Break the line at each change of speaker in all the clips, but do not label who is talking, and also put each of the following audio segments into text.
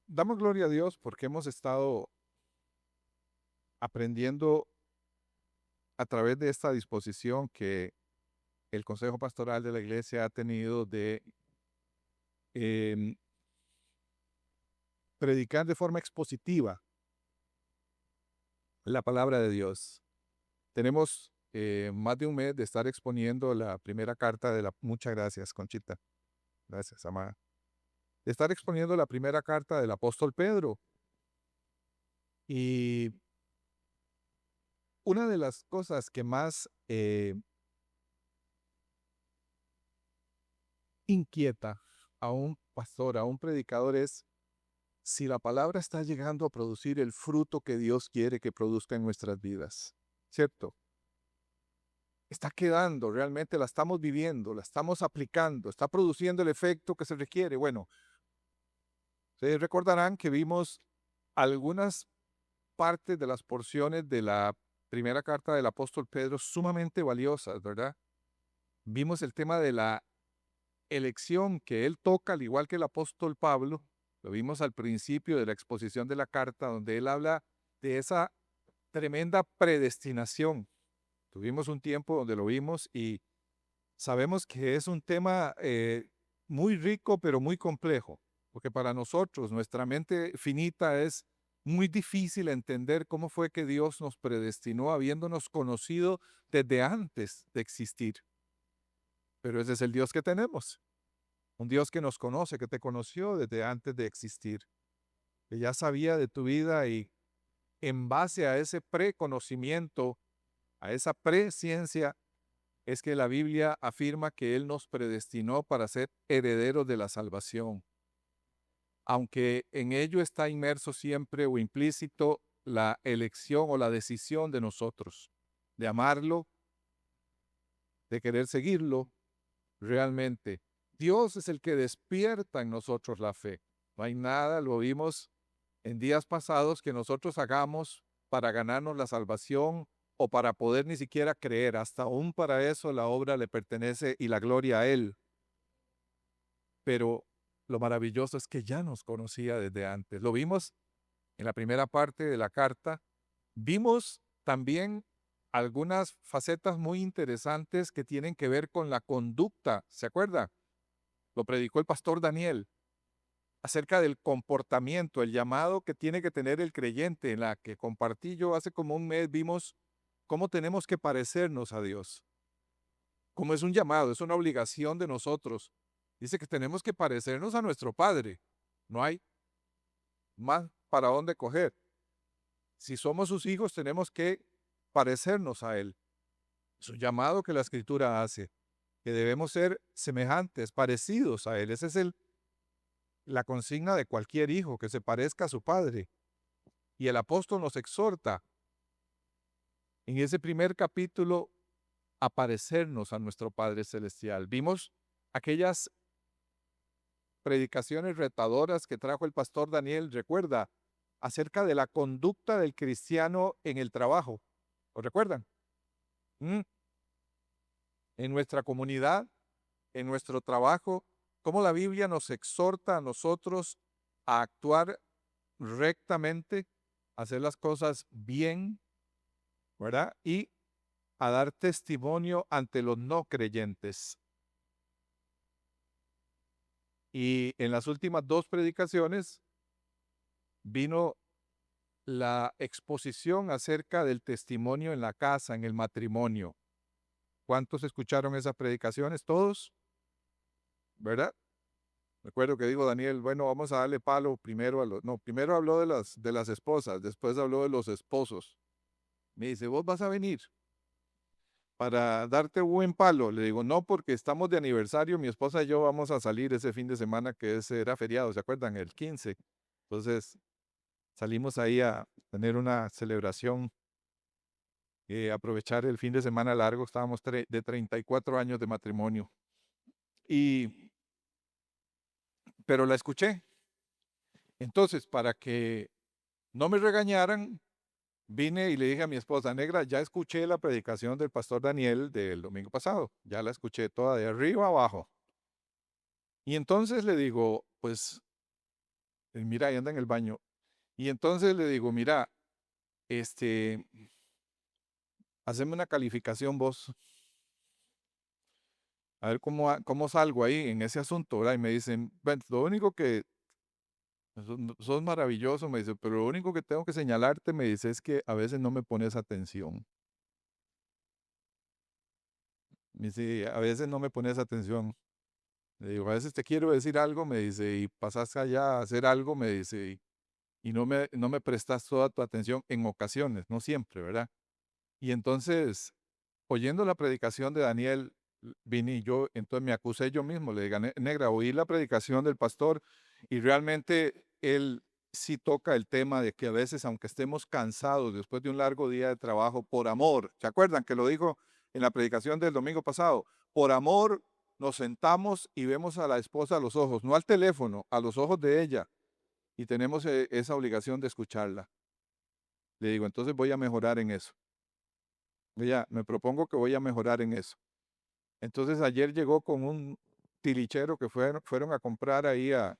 Damos gloria a Dios porque hemos estado aprendiendo a través de esta disposición que el Consejo Pastoral de la Iglesia ha tenido de em, predicar de forma expositiva la palabra de Dios. Tenemos más de un mes de estar exponiendo la primera carta de la... Muchas gracias, Conchita. Gracias, amada. De estar exponiendo la primera carta del apóstol Pedro. Y una de las cosas que más inquieta a un pastor, a un predicador, es si la palabra está llegando a producir el fruto que Dios quiere que produzca en nuestras vidas, ¿cierto? Está quedando, realmente la estamos viviendo, la estamos aplicando, está produciendo el efecto que se requiere. Bueno, ustedes recordarán que vimos algunas partes de las porciones de la primera carta del apóstol Pedro sumamente valiosas, ¿verdad? Vimos el tema de la elección que él toca, al igual que el apóstol Pablo. Lo vimos al principio de la exposición de la carta, donde él habla de esa tremenda predestinación. Tuvimos un tiempo donde lo vimos y sabemos que es un tema muy rico, pero muy complejo, porque para nosotros, nuestra mente finita, es muy difícil entender cómo fue que Dios nos predestinó habiéndonos conocido desde antes de existir. Pero ese es el Dios que tenemos, un Dios que nos conoce, que te conoció desde antes de existir, que ya sabía de tu vida y en base a ese preconocimiento, a esa presciencia, es que la Biblia afirma que Él nos predestinó para ser herederos de la salvación, aunque en ello está inmerso siempre o implícito la elección o la decisión de nosotros, de amarlo, de querer seguirlo realmente. Dios es el que despierta en nosotros la fe. No hay nada, lo vimos en días pasados, que nosotros hagamos para ganarnos la salvación o para poder ni siquiera creer. Hasta aún para eso la obra le pertenece y la gloria a Él. Pero lo maravilloso es que ya nos conocía desde antes. Lo vimos en la primera parte de la carta. Vimos también algunas facetas muy interesantes que tienen que ver con la conducta. ¿Se acuerda? Lo predicó el pastor Daniel acerca del comportamiento, el llamado que tiene que tener el creyente, en la que compartí yo hace como un mes. Vimos cómo tenemos que parecernos a Dios, como es un llamado, es una obligación de nosotros. Dice que tenemos que parecernos a nuestro Padre. No hay más para dónde coger. Si somos sus hijos, tenemos que parecernos a Él. Es un llamado que la Escritura hace, que debemos ser semejantes, parecidos a Él. Esa es la consigna de cualquier hijo, que se parezca a su Padre. Y el apóstol nos exhorta en ese primer capítulo a parecernos a nuestro Padre Celestial. Vimos aquellas predicaciones retadoras que trajo el pastor Daniel, recuerda, acerca de la conducta del cristiano en el trabajo. ¿Lo recuerdan? Mm, En nuestra comunidad, en nuestro trabajo, cómo la Biblia nos exhorta a nosotros a actuar rectamente, a hacer las cosas bien, ¿verdad? Y a dar testimonio ante los no creyentes. Y en las últimas dos predicaciones vino la exposición acerca del testimonio en la casa, en el matrimonio. ¿Cuántos escucharon esas predicaciones? ¿Todos? ¿Verdad? Recuerdo que dijo Daniel, bueno, vamos a darle palo primero a los... No, primero habló de las esposas, después habló de los esposos. Me dice, ¿vos vas a venir para darte buen palo? Le digo, no, porque estamos de aniversario, mi esposa y yo vamos a salir ese fin de semana, que ese era feriado, ¿se acuerdan? El 15. Entonces salimos ahí a tener una celebración, aprovechar el fin de semana largo. Estábamos de 34 años de matrimonio. Y, pero la escuché. Entonces, para que no me regañaran, vine y le dije a mi esposa, negra, ya escuché la predicación del pastor Daniel del domingo pasado. Ya la escuché toda de arriba a abajo. Y entonces le digo, pues mira, ahí anda en el baño. Y entonces le digo, mira, este, haceme una calificación vos, a ver cómo salgo ahí en ese asunto, ¿verdad? Y me dicen, "Bueno, lo único que, sos maravilloso", me dice, "pero lo único que tengo que señalarte", me dice, "es que a veces no me pones atención". Me dice, "a veces no me pones atención". Le digo, "a veces te quiero decir algo", me dice, "y pasas allá a hacer algo", me dice, "y no me prestas toda tu atención en ocasiones, no siempre, ¿verdad?". Y entonces, oyendo la predicación de Daniel, vine y yo, entonces me acusé yo mismo, le dije, Negra, oí la predicación del pastor y realmente él sí toca el tema de que a veces, aunque estemos cansados después de un largo día de trabajo, por amor, ¿se acuerdan que lo dijo en la predicación del domingo pasado? Por amor nos sentamos y vemos a la esposa a los ojos, no al teléfono, a los ojos de ella, y tenemos esa obligación de escucharla. Le digo, entonces voy a mejorar en eso. Me propongo que voy a mejorar en eso. Entonces ayer llegó con un tilichero que fueron a comprar ahí a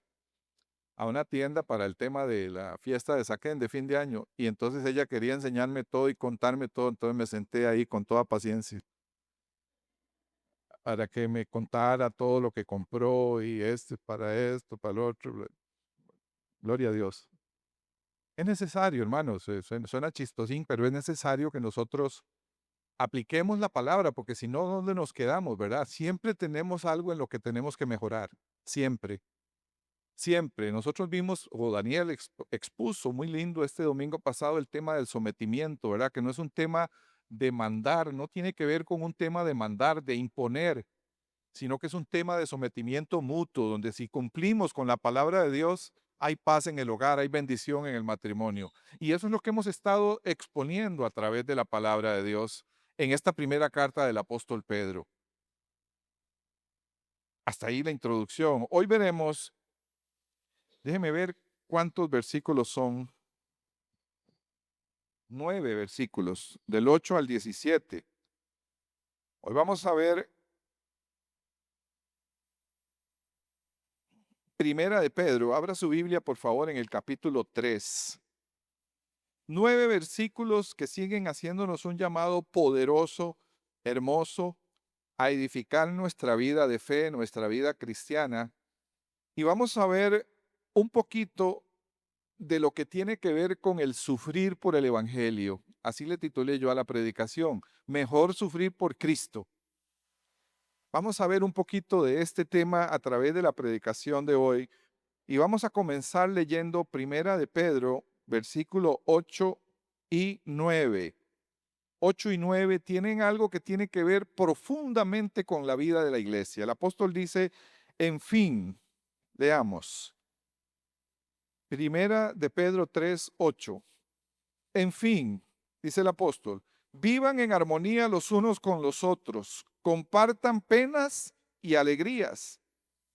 una tienda para el tema de la fiesta de Saquén de fin de año. Y entonces ella quería enseñarme todo y contarme todo. Entonces me senté ahí con toda paciencia para que me contara todo lo que compró y para esto, para lo otro. Gloria a Dios. Es necesario, hermanos, suena chistosín, pero es necesario que nosotros apliquemos la palabra, porque si no, ¿dónde nos quedamos, verdad? Siempre tenemos algo en lo que tenemos que mejorar, siempre, siempre. Nosotros vimos, o Daniel expuso muy lindo este domingo pasado el tema del sometimiento, ¿verdad? Que no es un tema de mandar, no tiene que ver con un tema de mandar, de imponer, sino que es un tema de sometimiento mutuo, donde si cumplimos con la palabra de Dios, hay paz en el hogar, hay bendición en el matrimonio. Y eso es lo que hemos estado exponiendo a través de la palabra de Dios en esta primera carta del apóstol Pedro. Hasta ahí la introducción. Hoy veremos, déjeme ver cuántos versículos son. 9 versículos, del 8 al 17. Hoy vamos a ver Primera de Pedro. Abra su Biblia, por favor, en el capítulo 3. 9 versículos que siguen haciéndonos un llamado poderoso, hermoso, a edificar nuestra vida de fe, nuestra vida cristiana. Y vamos a ver un poquito de lo que tiene que ver con el sufrir por el Evangelio. Así le titulé yo a la predicación, Mejor sufrir por Cristo. Vamos a ver un poquito de este tema a través de la predicación de hoy y vamos a comenzar leyendo Primera de Pedro, versículo 8 y 9. 8 y 9 tienen algo que tiene que ver profundamente con la vida de la iglesia. El apóstol dice, en fin, leamos, Primera de Pedro 3, 8. En fin, dice el apóstol, vivan en armonía los unos con los otros, compartan penas y alegrías,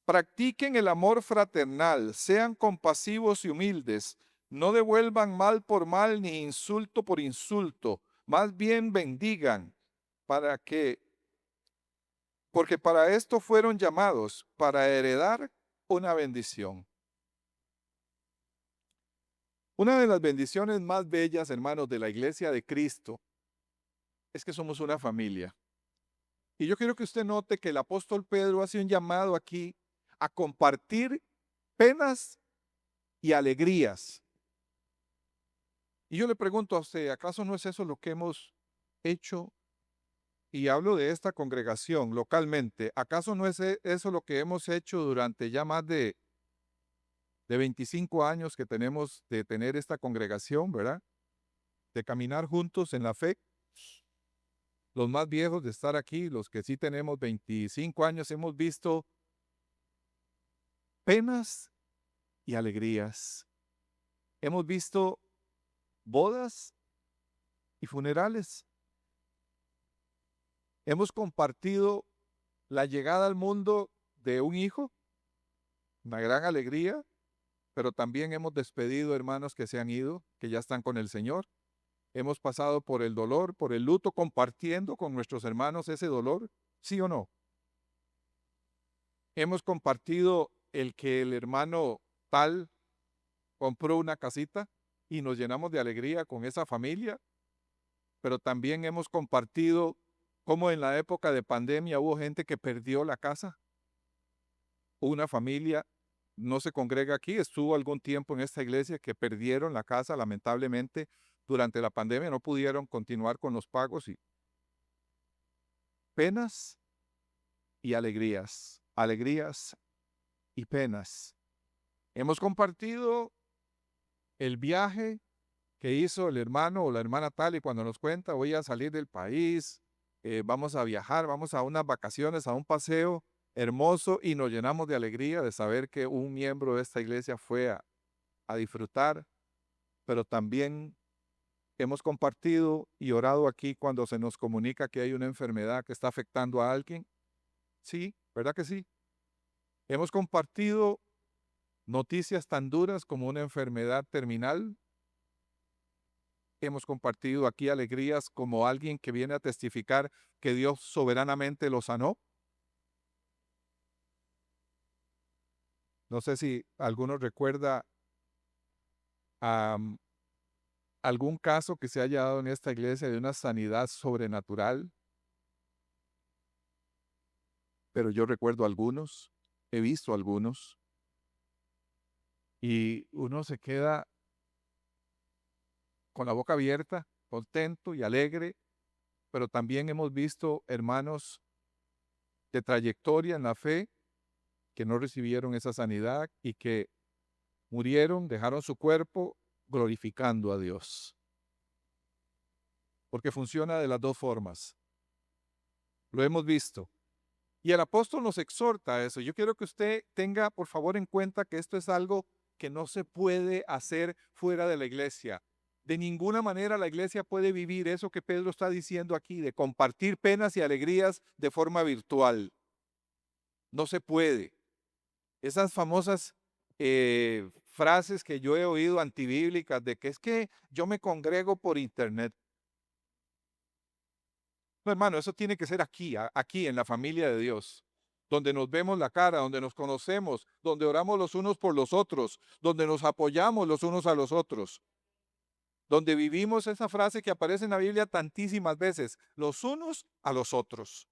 practiquen el amor fraternal, sean compasivos y humildes, no devuelvan mal por mal ni insulto por insulto, más bien bendigan, para que, porque para esto fueron llamados, para heredar una bendición. Una de las bendiciones más bellas, hermanos, de la iglesia de Cristo es que somos una familia. Y yo quiero que usted note que el apóstol Pedro hace un llamado aquí a compartir penas y alegrías. Y yo le pregunto a usted, ¿acaso no es eso lo que hemos hecho? Y hablo de esta congregación localmente. ¿Acaso no es eso lo que hemos hecho durante ya más de 25 años que tenemos de tener esta congregación, verdad? De caminar juntos en la fe. Los más viejos de estar aquí, los que sí tenemos 25 años, hemos visto penas y alegrías. Hemos visto bodas y funerales. Hemos compartido la llegada al mundo de un hijo, una gran alegría, pero también hemos despedido hermanos que se han ido, que ya están con el Señor. Hemos pasado por el dolor, por el luto, compartiendo con nuestros hermanos ese dolor, ¿sí o no? Hemos compartido el que el hermano tal compró una casita y nos llenamos de alegría con esa familia, pero también hemos compartido cómo en la época de pandemia hubo gente que perdió la casa. Una familia no se congrega aquí, estuvo algún tiempo en esta iglesia que perdieron la casa, lamentablemente, durante la pandemia no pudieron continuar con los pagos y penas y alegrías, alegrías y penas. Hemos compartido el viaje que hizo el hermano o la hermana tal y cuando nos cuenta, voy a salir del país, vamos a viajar, vamos a unas vacaciones, a un paseo hermoso y nos llenamos de alegría de saber que un miembro de esta iglesia fue a disfrutar, pero también hemos compartido y orado aquí cuando se nos comunica que hay una enfermedad que está afectando a alguien. Sí, ¿verdad que sí? Hemos compartido noticias tan duras como una enfermedad terminal. Hemos compartido aquí alegrías como alguien que viene a testificar que Dios soberanamente lo sanó. No sé si alguno recuerda am, algún caso que se haya dado en esta iglesia de una sanidad sobrenatural, pero yo recuerdo algunos, he visto algunos, y uno se queda con la boca abierta, contento y alegre, pero también hemos visto hermanos de trayectoria en la fe que no recibieron esa sanidad y que murieron, dejaron su cuerpo glorificando a Dios. Porque funciona de las dos formas. Lo hemos visto. Y el apóstol nos exhorta a eso. Yo quiero que usted tenga, por favor, en cuenta que esto es algo que no se puede hacer fuera de la iglesia. De ninguna manera la iglesia puede vivir eso que Pedro está diciendo aquí, de compartir penas y alegrías de forma virtual. No se puede. Esas famosas frases que yo he oído antibíblicas de que es que yo me congrego por internet. No, hermano, eso tiene que ser aquí, aquí en la familia de Dios, donde nos vemos la cara, donde nos conocemos, donde oramos los unos por los otros, donde nos apoyamos los unos a los otros, donde vivimos esa frase que aparece en la Biblia tantísimas veces, los unos a los otros.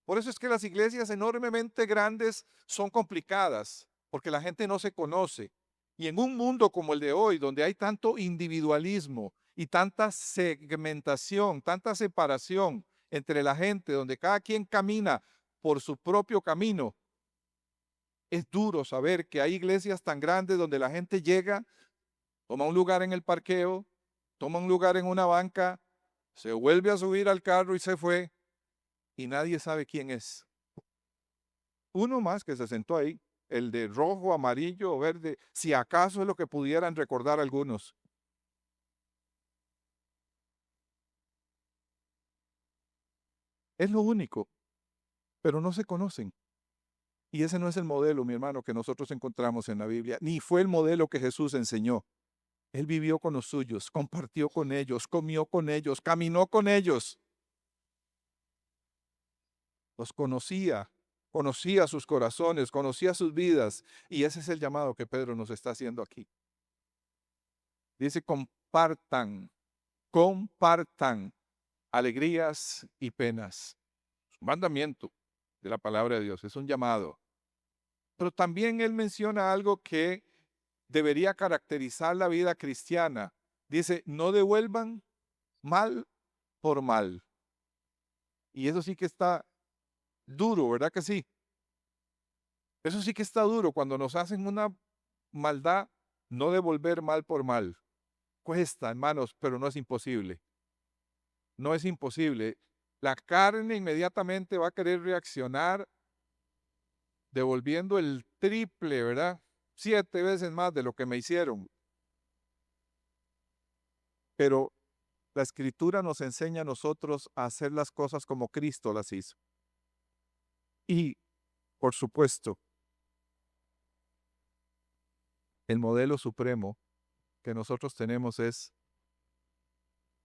Por eso es que las iglesias enormemente grandes son complicadas, porque la gente no se conoce. Y en un mundo como el de hoy, donde hay tanto individualismo y tanta segmentación, tanta separación entre la gente, donde cada quien camina por su propio camino, es duro saber que hay iglesias tan grandes donde la gente llega, toma un lugar en el parqueo, toma un lugar en una banca, se vuelve a subir al carro y se fue, y nadie sabe quién es. Uno más que se sentó ahí, el de rojo, amarillo o verde, si acaso es lo que pudieran recordar algunos. Es lo único, pero no se conocen. Y ese no es el modelo, mi hermano, que nosotros encontramos en la Biblia, ni fue el modelo que Jesús enseñó. Él vivió con los suyos, compartió con ellos, comió con ellos, caminó con ellos, los conocía, conocía sus corazones, conocía sus vidas. Y ese es el llamado que Pedro nos está haciendo aquí. Dice, compartan, compartan alegrías y penas. Es un mandamiento de la palabra de Dios, es un llamado. Pero también él menciona algo que debería caracterizar la vida cristiana. Dice, no devuelvan mal por mal. Y eso sí que está duro, ¿verdad que sí? Eso sí que está duro cuando nos hacen una maldad, no devolver mal por mal. Cuesta, hermanos, pero no es imposible. No es imposible. La carne inmediatamente va a querer reaccionar devolviendo el triple, ¿verdad? 7 veces más de lo que me hicieron. Pero la escritura nos enseña a nosotros a hacer las cosas como Cristo las hizo. Y, por supuesto, el modelo supremo que nosotros tenemos es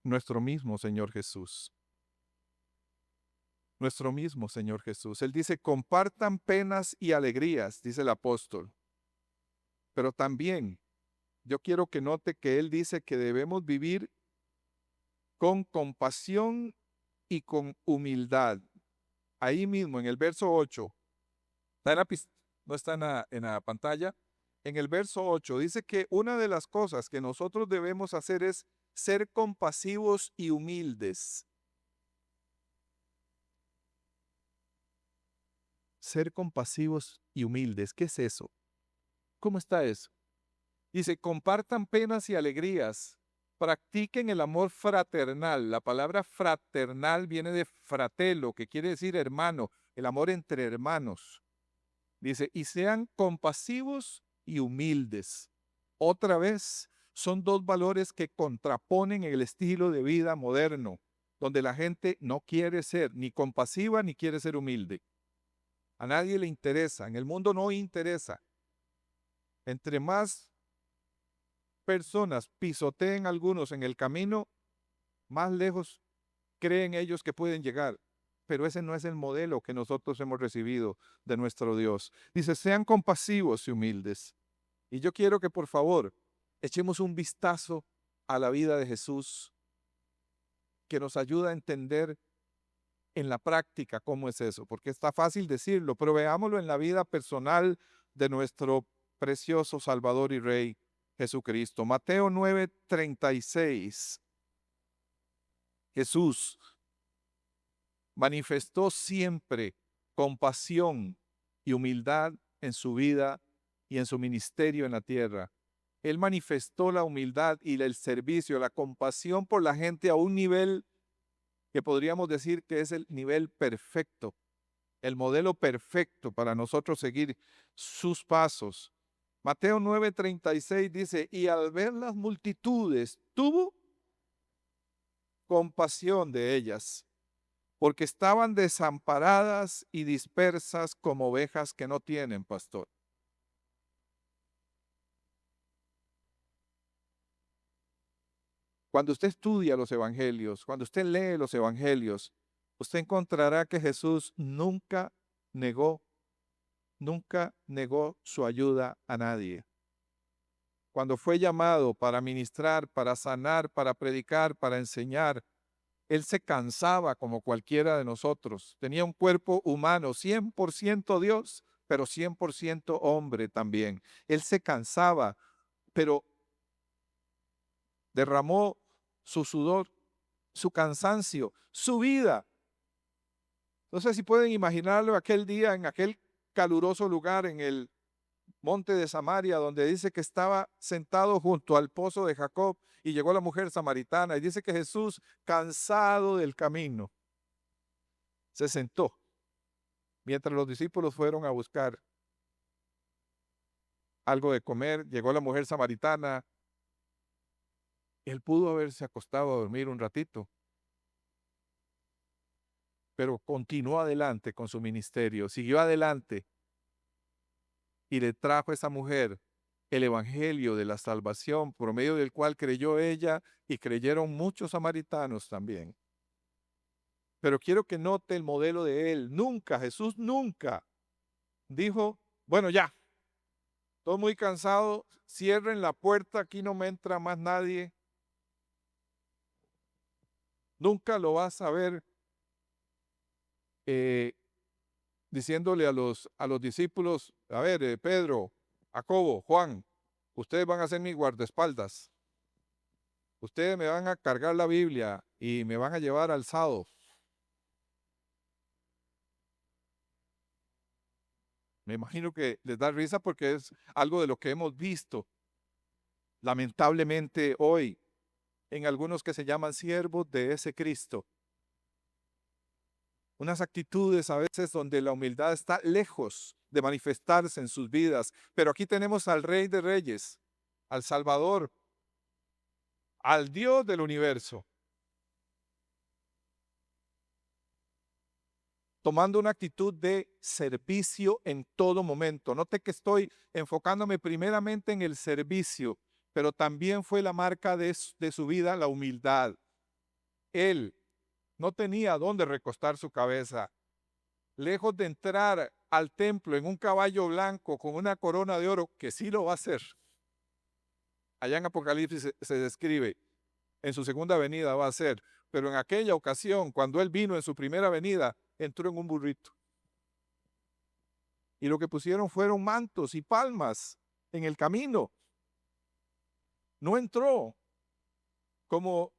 nuestro mismo Señor Jesús. Nuestro mismo Señor Jesús. Él dice, compartan penas y alegrías, dice el apóstol. Pero también yo quiero que note que él dice que debemos vivir con compasión y con humildad. Ahí mismo, en el verso 8, está en no está en la pantalla. En el verso 8 dice que una de las cosas que nosotros debemos hacer es ser compasivos y humildes. Ser compasivos y humildes. ¿Qué es eso? ¿Cómo está eso? Dice, compartan penas y alegrías, practiquen el amor fraternal. La palabra fraternal viene de fratello, que quiere decir hermano, el amor entre hermanos. Dice, y sean compasivos y humildes. Otra vez, son dos valores que contraponen el estilo de vida moderno, donde la gente no quiere ser ni compasiva ni quiere ser humilde. A nadie le interesa, en el mundo no interesa. Entre más personas pisoteen algunos en el camino, más lejos creen ellos que pueden llegar. Pero ese no es el modelo que nosotros hemos recibido de nuestro Dios. Dice, sean compasivos y humildes. Y yo quiero que por favor echemos un vistazo a la vida de Jesús, que nos ayuda a entender en la práctica cómo es eso, porque está fácil decirlo, pero veámoslo en la vida personal de nuestro precioso Salvador y Rey Jesucristo. Mateo 9:36. Jesús manifestó siempre compasión y humildad en su vida y en su ministerio en la tierra. Él manifestó la humildad y el servicio, la compasión por la gente a un nivel que podríamos decir que es el nivel perfecto, el modelo perfecto para nosotros seguir sus pasos. Mateo 9:36 dice, y al ver las multitudes, tuvo compasión de ellas, porque estaban desamparadas y dispersas como ovejas que no tienen pastor. Cuando usted estudia los evangelios, cuando usted lee los evangelios, usted encontrará que Jesús nunca negó su ayuda a nadie. Cuando fue llamado para ministrar, para sanar, para predicar, para enseñar, él se cansaba como cualquiera de nosotros. Tenía un cuerpo humano, 100% Dios, pero 100% hombre también. Él se cansaba, pero derramó su sudor, su cansancio, su vida. No sé si pueden imaginarlo aquel día en aquel caluroso lugar en el monte de Samaria, donde dice que estaba sentado junto al pozo de Jacob y llegó la mujer samaritana y dice que Jesús, cansado del camino, se sentó mientras los discípulos fueron a buscar algo de comer. Llegó la mujer samaritana. Él pudo haberse acostado a dormir un ratito, pero continuó adelante con su ministerio, siguió adelante y le trajo a esa mujer el evangelio de la salvación, por medio del cual creyó ella y creyeron muchos samaritanos también. Pero quiero que note el modelo de él. Nunca, Jesús nunca dijo, bueno, ya, estoy muy cansado, cierren la puerta, aquí no me entra más nadie. Nunca lo vas a ver eh, diciéndole a los discípulos, a ver, Pedro, Jacobo, Juan, ustedes van a ser mis guardaespaldas. Ustedes me van a cargar la Biblia y me van a llevar alzado. Me imagino que les da risa porque es algo de lo que hemos visto, lamentablemente hoy, en algunos que se llaman siervos de ese Cristo. Unas actitudes a veces donde la humildad está lejos de manifestarse en sus vidas. Pero aquí tenemos al Rey de Reyes, al Salvador, al Dios del universo, tomando una actitud de servicio en todo momento. Note que estoy enfocándome primeramente en el servicio, pero también fue la marca de su vida la humildad. Él no tenía dónde recostar su cabeza. Lejos de entrar al templo en un caballo blanco con una corona de oro, que sí lo va a hacer, Allá en Apocalipsis se describe, en su segunda venida va a ser, pero en aquella ocasión, cuando Él vino en su primera venida, entró en un burrito. Y lo que pusieron fueron mantos y palmas en el camino. No entró como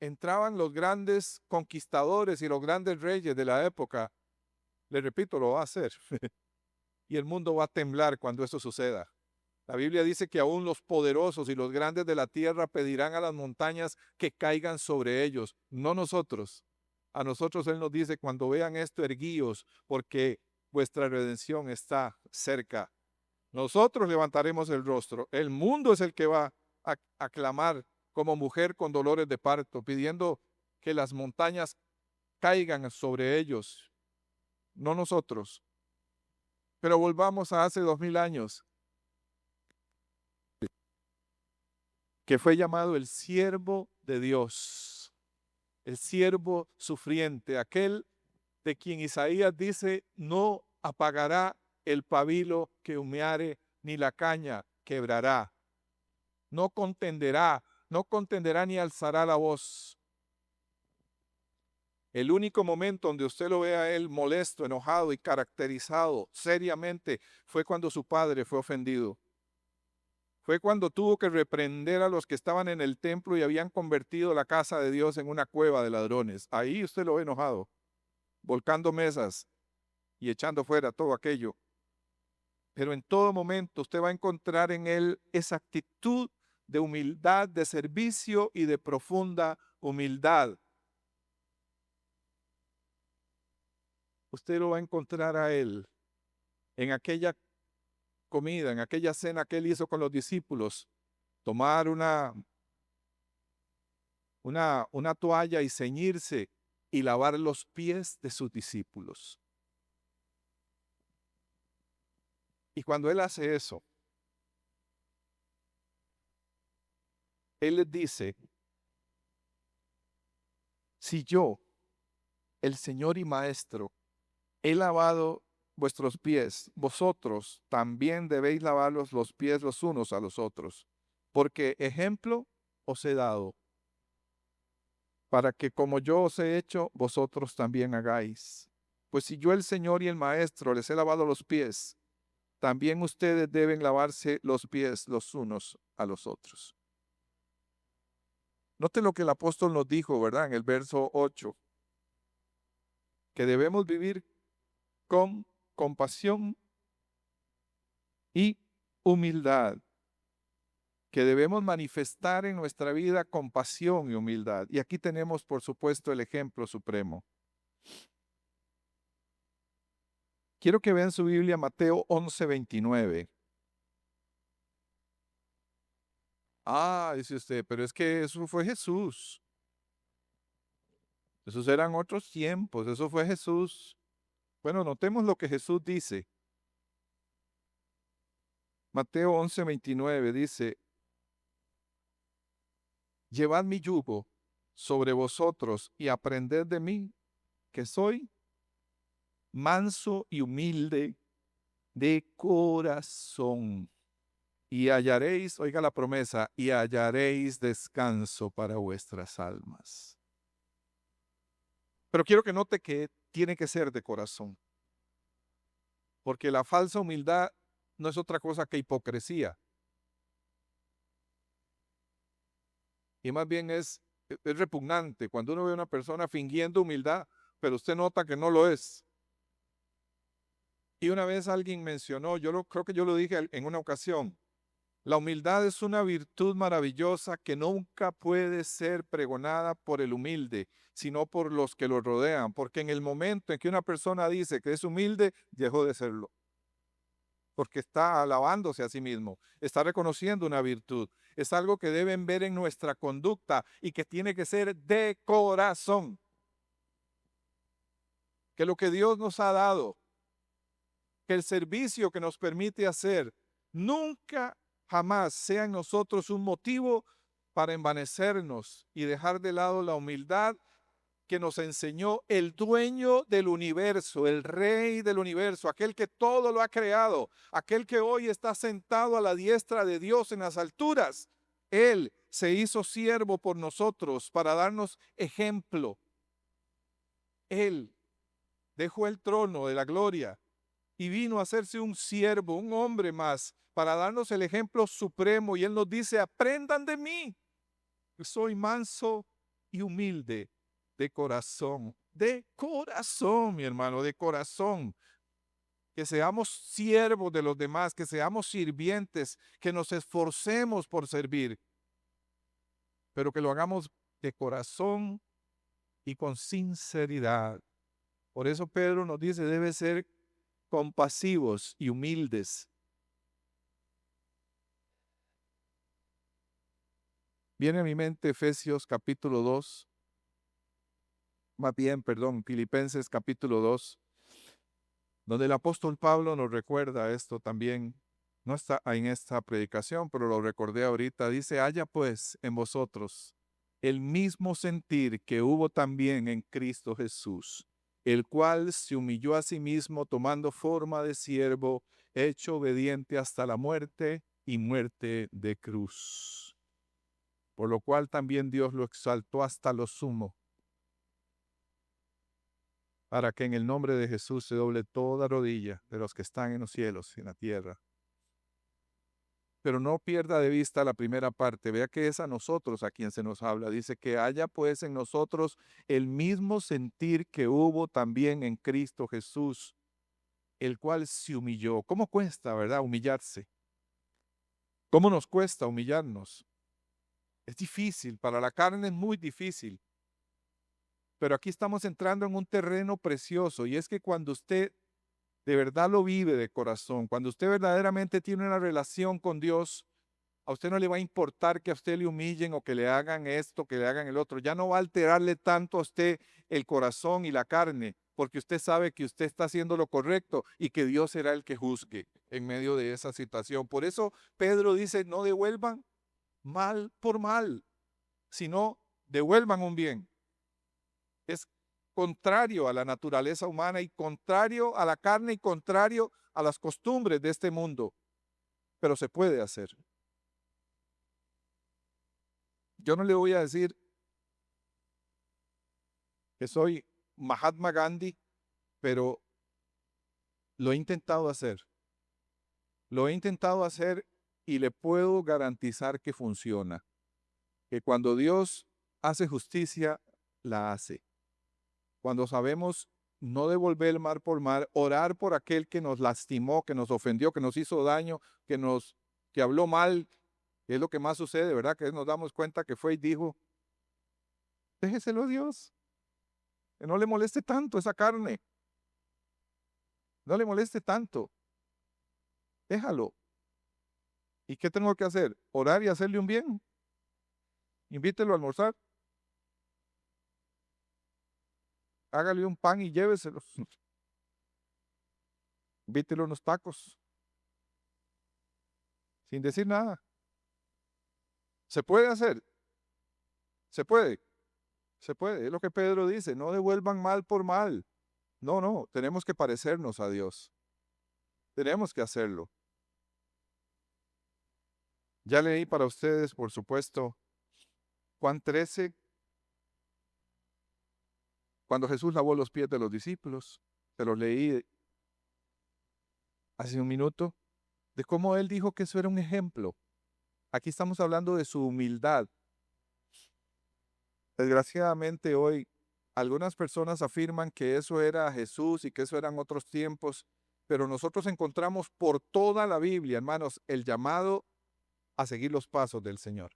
entraban los grandes conquistadores y los grandes reyes de la época. Le repito, lo va a hacer. Y el mundo va a temblar cuando eso suceda. La Biblia dice que aún los poderosos y los grandes de la tierra pedirán a las montañas que caigan sobre ellos, no nosotros. A nosotros Él nos dice, cuando vean esto, erguíos, porque vuestra redención está cerca. Nosotros levantaremos el rostro. El mundo es el que va a clamar como mujer con dolores de parto, pidiendo que las montañas caigan sobre ellos, no nosotros. Pero volvamos a hace 2000 años, que fue llamado el siervo de Dios, el siervo sufriente, aquel de quien Isaías dice, no apagará el pabilo que humeare, ni la caña quebrará. No contenderá ni alzará la voz. El único momento donde usted lo ve a él molesto, enojado y caracterizado seriamente fue cuando su padre fue ofendido. Fue cuando tuvo que reprender a los que estaban en el templo y habían convertido la casa de Dios en una cueva de ladrones. Ahí usted lo ve enojado, volcando mesas y echando fuera todo aquello. Pero en todo momento usted va a encontrar en él esa actitud de humildad, de servicio y de profunda humildad. Usted lo va a encontrar a él en aquella comida, en aquella cena que él hizo con los discípulos, tomar una toalla y ceñirse y lavar los pies de sus discípulos. Y cuando él hace eso, él les dice, si yo, el Señor y Maestro, he lavado vuestros pies, vosotros también debéis lavaros los pies los unos a los otros, porque ejemplo os he dado, para que como yo os he hecho, vosotros también hagáis. Pues si yo, el Señor y el Maestro, les he lavado los pies, también ustedes deben lavarse los pies los unos a los otros. Noten lo que el apóstol nos dijo, ¿verdad? En el verso 8, que debemos vivir con compasión y humildad, que debemos manifestar en nuestra vida compasión y humildad. Y aquí tenemos, por supuesto, el ejemplo supremo. Quiero que vean su Biblia Mateo 11:29. Ah, dice usted, pero es que eso fue Jesús. Esos eran otros tiempos, eso fue Jesús. Bueno, notemos lo que Jesús dice. Mateo 11:29 dice, llevad mi yugo sobre vosotros y aprended de mí, que soy manso y humilde de corazón. Y hallaréis, oiga la promesa, y hallaréis descanso para vuestras almas. Pero quiero que note que tiene que ser de corazón. Porque la falsa humildad no es otra cosa que hipocresía. Y más bien es repugnante cuando uno ve a una persona fingiendo humildad, pero usted nota que no lo es. Y una vez alguien mencionó, creo que yo lo dije en una ocasión, la humildad es una virtud maravillosa que nunca puede ser pregonada por el humilde, sino por los que lo rodean, porque en el momento en que una persona dice que es humilde, dejó de serlo. Porque está alabándose a sí mismo, está reconociendo una virtud. Es algo que deben ver en nuestra conducta y que tiene que ser de corazón. Que lo que Dios nos ha dado, que el servicio que nos permite hacer, nunca jamás sea en nosotros un motivo para envanecernos y dejar de lado la humildad que nos enseñó el dueño del universo, el rey del universo, aquel que todo lo ha creado, aquel que hoy está sentado a la diestra de Dios en las alturas. Él se hizo siervo por nosotros para darnos ejemplo. Él dejó el trono de la gloria y vino a hacerse un siervo, un hombre más, para darnos el ejemplo supremo. Y Él nos dice, aprendan de mí, que soy manso y humilde de corazón, mi hermano, de corazón. Que seamos siervos de los demás, que seamos sirvientes, que nos esforcemos por servir, pero que lo hagamos de corazón y con sinceridad. Por eso Pedro nos dice, debe ser compasivos y humildes. Viene a mi mente Efesios capítulo 2, Filipenses capítulo 2, donde el apóstol Pablo nos recuerda esto también. No está en esta predicación, pero lo recordé ahorita. Dice, haya pues en vosotros el mismo sentir que hubo también en Cristo Jesús, el cual se humilló a sí mismo tomando forma de siervo, hecho obediente hasta la muerte y muerte de cruz. Por lo cual también Dios lo exaltó hasta lo sumo, para que en el nombre de Jesús se doble toda rodilla de los que están en los cielos y en la tierra. Pero no pierda de vista la primera parte. Vea que es a nosotros a quien se nos habla. Dice que haya pues en nosotros el mismo sentir que hubo también en Cristo Jesús, el cual se humilló. ¿Cómo cuesta, verdad, humillarse? ¿Cómo nos cuesta humillarnos? Es difícil, para la carne es muy difícil. Pero aquí estamos entrando en un terreno precioso, y es que cuando usted de verdad lo vive de corazón, cuando usted verdaderamente tiene una relación con Dios, a usted no le va a importar que a usted le humillen o que le hagan esto, que le hagan el otro. Ya no va a alterarle tanto a usted el corazón y la carne, porque usted sabe que usted está haciendo lo correcto y que Dios será el que juzgue en medio de esa situación. Por eso Pedro dice, no devuelvan mal por mal, sino devuelvan un bien. Es contrario a la naturaleza humana y contrario a la carne y contrario a las costumbres de este mundo, pero se puede hacer. Yo no le voy a decir que soy Mahatma Gandhi, pero lo he intentado hacer. Lo he intentado hacer y le puedo garantizar que funciona. Que cuando Dios hace justicia, la hace. Cuando sabemos no devolver el mal por mal, orar por aquel que nos lastimó, que nos ofendió, que nos hizo daño, que habló mal, que es lo que más sucede, ¿verdad? Que nos damos cuenta que fue y dijo, déjeselo a Dios, que no le moleste tanto esa carne, no le moleste tanto, déjalo. ¿Y qué tengo que hacer? Orar y hacerle un bien. Invítelo a almorzar. Hágale un pan y lléveselo. Invítelo a unos tacos. Sin decir nada. ¿Se puede hacer? Se puede. Se puede. Es lo que Pedro dice. No devuelvan mal por mal. No. Tenemos que parecernos a Dios. Tenemos que hacerlo. Ya leí para ustedes, por supuesto, Juan 13, cuando Jesús lavó los pies de los discípulos. Se los leí hace un minuto, de cómo él dijo que eso era un ejemplo. Aquí estamos hablando de su humildad. Desgraciadamente hoy algunas personas afirman que eso era Jesús y que eso eran otros tiempos, pero nosotros encontramos por toda la Biblia, hermanos, el llamado a seguir los pasos del Señor,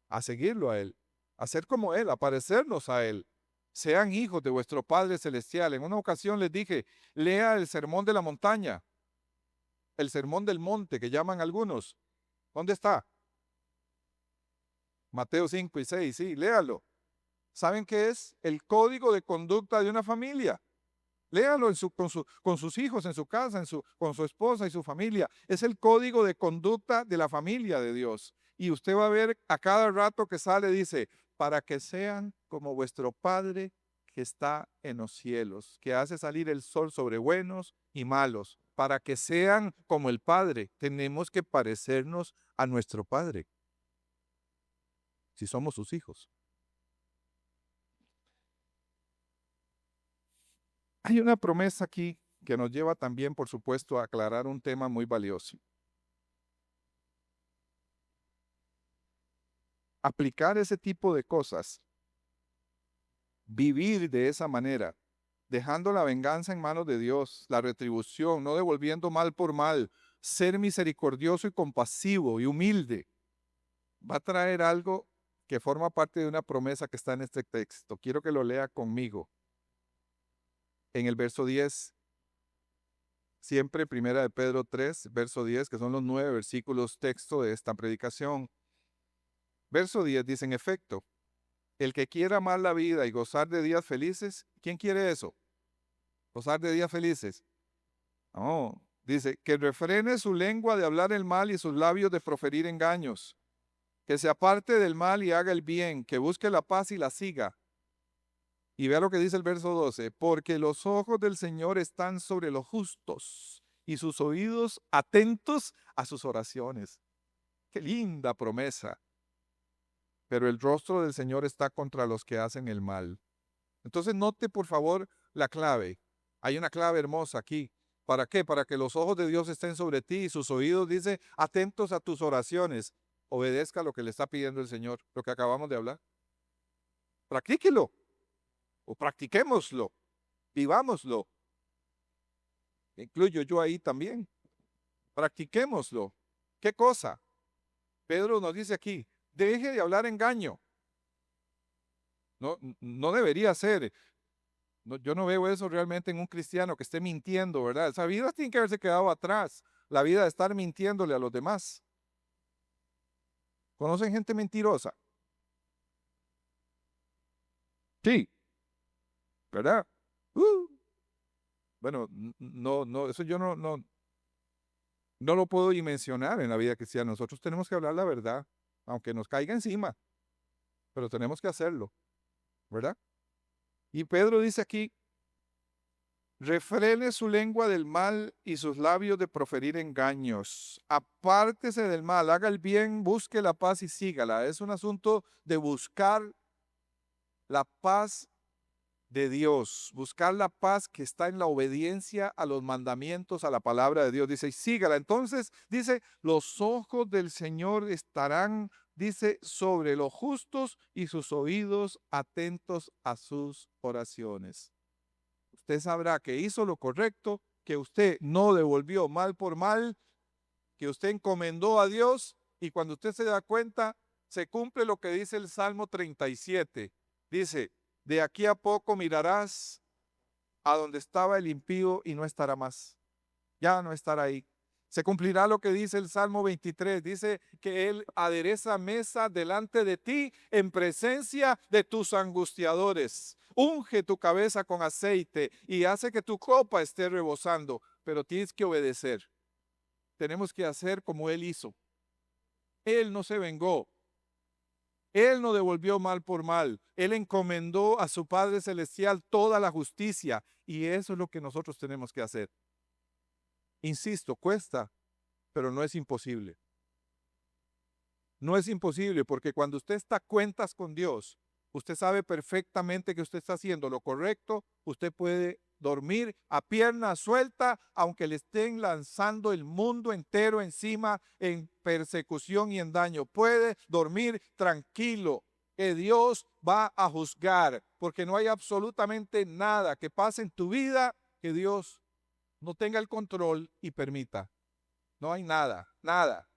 a seguirlo a Él, a ser como Él, a parecernos a Él. Sean hijos de vuestro Padre Celestial. En una ocasión les dije, lea el Sermón de la Montaña, el Sermón del Monte que llaman algunos. ¿Dónde está? Mateo 5 y 6, sí, léalo. ¿Saben qué es? El código de conducta de una familia. Léalo con sus hijos, en su casa, con su esposa y su familia. Es el código de conducta de la familia de Dios. Y usted va a ver a cada rato que sale, dice, para que sean como vuestro Padre que está en los cielos, que hace salir el sol sobre buenos y malos, para que sean como el Padre. Tenemos que parecernos a nuestro Padre, si somos sus hijos. Hay una promesa aquí que nos lleva también, por supuesto, a aclarar un tema muy valioso. Aplicar ese tipo de cosas, vivir de esa manera, dejando la venganza en manos de Dios, la retribución, no devolviendo mal por mal, ser misericordioso y compasivo y humilde, va a traer algo que forma parte de una promesa que está en este texto. Quiero que lo lea conmigo. En el verso 10, siempre primera de Pedro 3, verso 10, que son los 9 versículos texto de esta predicación. Verso 10 dice, en efecto, el que quiera amar la vida y gozar de días felices, ¿quién quiere eso? Gozar de días felices. No, dice, que refrene su lengua de hablar el mal y sus labios de proferir engaños, que se aparte del mal y haga el bien, que busque la paz y la siga. Y vea lo que dice el verso 12, porque los ojos del Señor están sobre los justos y sus oídos atentos a sus oraciones. Qué linda promesa. Pero el rostro del Señor está contra los que hacen el mal. Entonces note por favor la clave. Hay una clave hermosa aquí. ¿Para qué? Para que los ojos de Dios estén sobre ti y sus oídos, dice, atentos a tus oraciones. Obedezca lo que le está pidiendo el Señor, lo que acabamos de hablar. Practíquelo o practiquémoslo, vivámoslo. Incluyo yo ahí también. Practiquémoslo. ¿Qué cosa? Pedro nos dice aquí, deje de hablar engaño. No, no debería ser. No, yo no veo eso realmente en un cristiano que esté mintiendo, ¿verdad? Esa vida tiene que haberse quedado atrás. La vida de estar mintiéndole a los demás. ¿Conocen gente mentirosa? Sí, ¿verdad? Uh, bueno, no, eso yo no lo puedo dimensionar en la vida cristiana. Nosotros tenemos que hablar la verdad, aunque nos caiga encima, pero tenemos que hacerlo, ¿verdad? Y Pedro dice aquí, refrene su lengua del mal y sus labios de proferir engaños. Apártese del mal, haga el bien, busque la paz y sígala. Es un asunto de buscar la paz de Dios, buscar la paz que está en la obediencia a los mandamientos, a la palabra de Dios. Dice, y sígala. Entonces, dice, los ojos del Señor estarán, dice, sobre los justos y sus oídos atentos a sus oraciones. Usted sabrá que hizo lo correcto, que usted no devolvió mal por mal, que usted encomendó a Dios y cuando usted se da cuenta, se cumple lo que dice el Salmo 37. Dice, de aquí a poco mirarás a donde estaba el impío y no estará más. Ya no estará ahí. Se cumplirá lo que dice el Salmo 23. Dice que Él adereza mesa delante de ti en presencia de tus angustiadores. Unge tu cabeza con aceite y hace que tu copa esté rebosando. Pero tienes que obedecer. Tenemos que hacer como Él hizo. Él no se vengó. Él no devolvió mal por mal. Él encomendó a su Padre Celestial toda la justicia. Y eso es lo que nosotros tenemos que hacer. Insisto, cuesta, pero no es imposible. No es imposible porque cuando usted está a cuentas con Dios, usted sabe perfectamente que usted está haciendo lo correcto, usted puede dormir a pierna suelta, aunque le estén lanzando el mundo entero encima en persecución y en daño. Puede dormir tranquilo, que Dios va a juzgar, porque no hay absolutamente nada que pase en tu vida que Dios no tenga el control y permita. No hay nada, nada.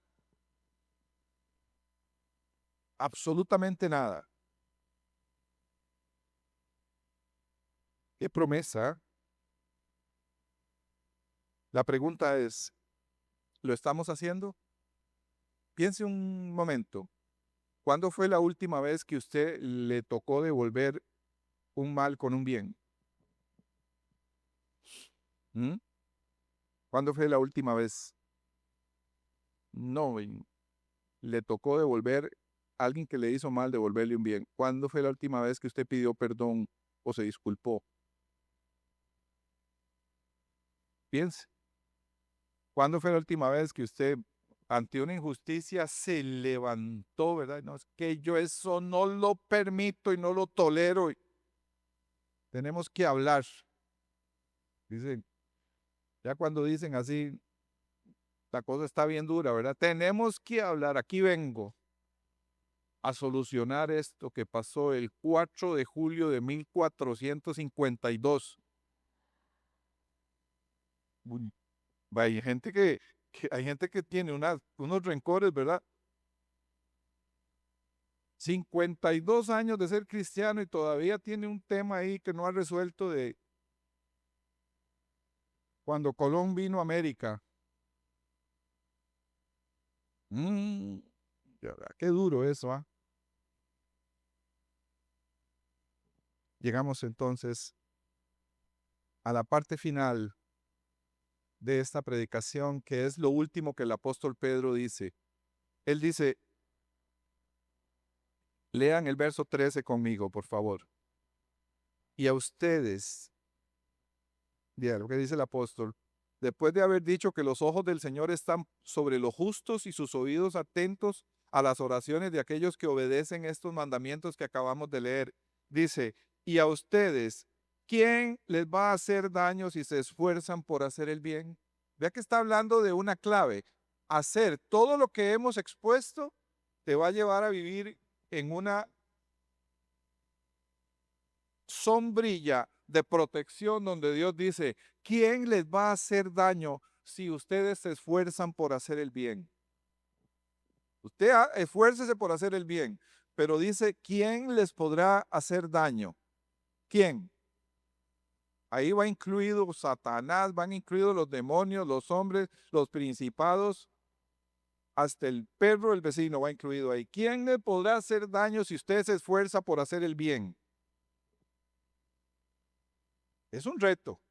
Absolutamente nada. ¿Qué promesa? La pregunta es, ¿lo estamos haciendo? Piense un momento. ¿Cuándo fue la última vez que usted le tocó devolver un mal con un bien? ¿Mm? ¿Cuándo fue la última vez? No, le tocó devolver alguien que le hizo mal, devolverle un bien. ¿Cuándo fue la última vez que usted pidió perdón o se disculpó? Piense. ¿Cuándo fue la última vez que usted, ante una injusticia, se levantó, verdad? No, es que yo eso no lo permito y no lo tolero. Tenemos que hablar. Dicen, ya cuando dicen así, la cosa está bien dura, ¿verdad? Tenemos que hablar. Aquí vengo a solucionar esto que pasó el 4 de julio de 1452. Uy, hay gente hay gente que tiene unos rencores, ¿verdad? 52 años de ser cristiano y todavía tiene un tema ahí que no ha resuelto de cuando Colón vino a América. Mm, ya verdad, qué duro eso, ¿ah? Llegamos entonces a la parte final de esta predicación, que es lo último que el apóstol Pedro dice. Él dice, lean el verso 13 conmigo, por favor. Y a ustedes, mira lo que dice el apóstol, después de haber dicho que los ojos del Señor están sobre los justos y sus oídos atentos a las oraciones de aquellos que obedecen estos mandamientos que acabamos de leer, dice, y a ustedes, ¿quién les va a hacer daño si se esfuerzan por hacer el bien? Vea que está hablando de una clave. Hacer todo lo que hemos expuesto te va a llevar a vivir en una sombrilla de protección donde Dios dice, ¿quién les va a hacer daño si ustedes se esfuerzan por hacer el bien? Usted esfuércese por hacer el bien, pero dice, ¿quién les podrá hacer daño? ¿Quién? Ahí va incluido Satanás, van incluidos los demonios, los hombres, los principados, hasta el perro del vecino va incluido ahí. ¿Quién le podrá hacer daño si usted se esfuerza por hacer el bien? Es un reto.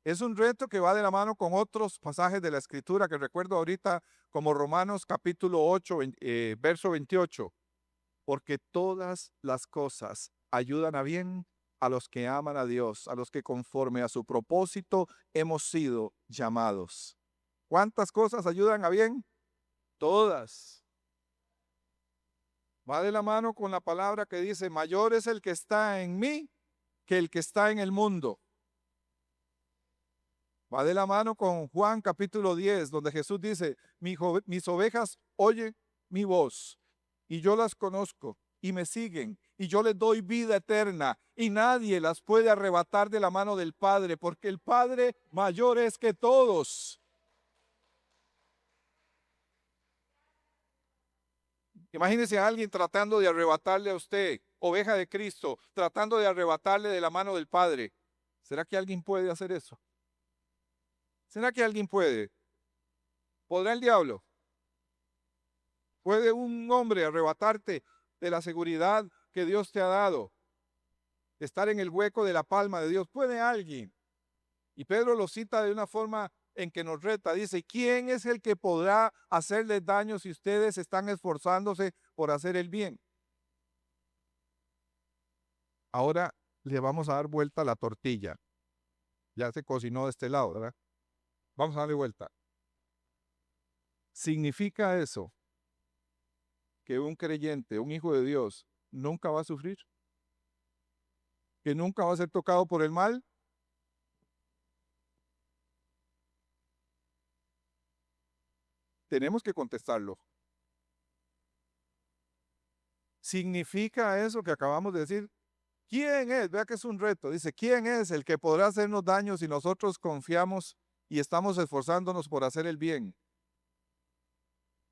Es un reto que va de la mano con otros pasajes de la Escritura que recuerdo ahorita, como Romanos capítulo 8, verso 28. Porque todas las cosas ayudan a bien a los que aman a Dios, a los que conforme a su propósito hemos sido llamados. ¿Cuántas cosas ayudan a bien? Todas. Va de la mano con la palabra que dice, mayor es el que está en mí que el que está en el mundo. Va de la mano con Juan capítulo 10, donde Jesús dice, mis ovejas oyen mi voz y yo las conozco y me siguen y yo les doy vida eterna y nadie las puede arrebatar de la mano del Padre porque el Padre mayor es que todos. Imagínese a alguien tratando de arrebatarle a usted, oveja de Cristo, tratando de arrebatarle de la mano del Padre. ¿Será que alguien puede hacer eso? ¿Será que alguien puede? ¿Podrá el diablo? ¿Puede un hombre arrebatarte de la seguridad que Dios te ha dado? De estar en el hueco de la palma de Dios. ¿Puede alguien? Y Pedro lo cita de una forma en que nos reta. Dice, ¿quién es el que podrá hacerles daño si ustedes están esforzándose por hacer el bien? Ahora le vamos a dar vuelta a la tortilla. Ya se cocinó de este lado, ¿verdad? Vamos a darle vuelta. ¿Significa eso que un creyente, un hijo de Dios, nunca va a sufrir? ¿Que nunca va a ser tocado por el mal? Tenemos que contestarlo. ¿Significa eso que acabamos de decir? ¿Quién es? Vea que es un reto. Dice, ¿quién es el que podrá hacernos daño si nosotros confiamos y estamos esforzándonos por hacer el bien?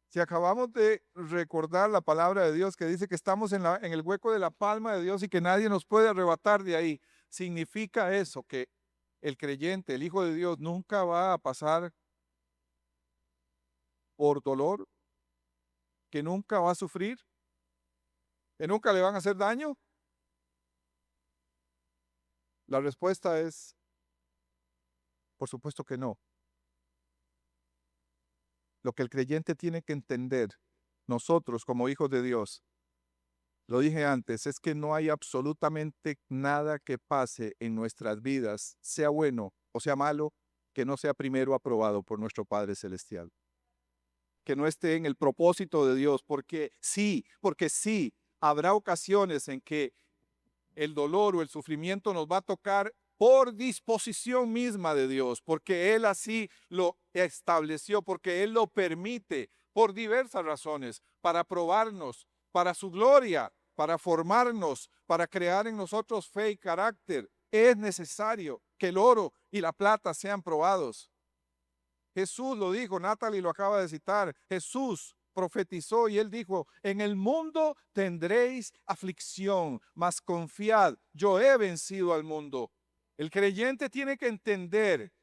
Si acabamos de recordar la palabra de Dios que dice que estamos en el hueco de la palma de Dios y que nadie nos puede arrebatar de ahí, ¿significa eso que el creyente, el Hijo de Dios, nunca va a pasar por dolor? ¿Que nunca va a sufrir? ¿Que nunca le van a hacer daño? La respuesta es, por supuesto que no. Lo que el creyente tiene que entender nosotros como hijos de Dios, lo dije antes, es que no hay absolutamente nada que pase en nuestras vidas, sea bueno o sea malo, que no sea primero aprobado por nuestro Padre Celestial. Que no esté en el propósito de Dios, porque sí, habrá ocasiones en que el dolor o el sufrimiento nos va a tocar por disposición misma de Dios, porque Él así lo estableció, porque Él lo permite por diversas razones, para probarnos, para su gloria, para formarnos, para crear en nosotros fe y carácter. Es necesario que el oro y la plata sean probados. Jesús lo dijo, Natalie lo acaba de citar, Jesús profetizó y él dijo, en el mundo tendréis aflicción, mas confiad, yo he vencido al mundo. El creyente tiene que entender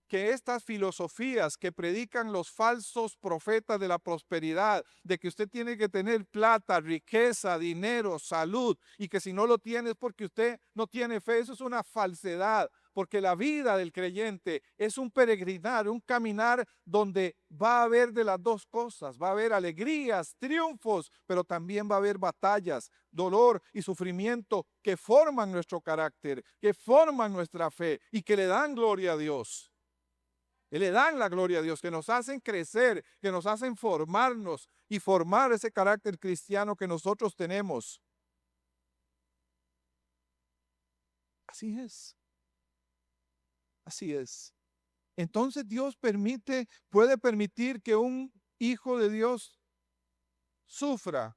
que estas filosofías que predican los falsos profetas de la prosperidad, de que usted tiene que tener plata, riqueza, dinero, salud, y que si no lo tiene es porque usted no tiene fe, eso es una falsedad, porque la vida del creyente es un peregrinar, un caminar donde va a haber de las dos cosas, va a haber alegrías, triunfos, pero también va a haber batallas, dolor y sufrimiento que forman nuestro carácter, que forman nuestra fe y que le dan gloria a Dios. Y le dan la gloria a Dios, que nos hacen crecer, que nos hacen formarnos y formar ese carácter cristiano que nosotros tenemos. Así es. Así es. Entonces Dios puede permitir que un hijo de Dios sufra.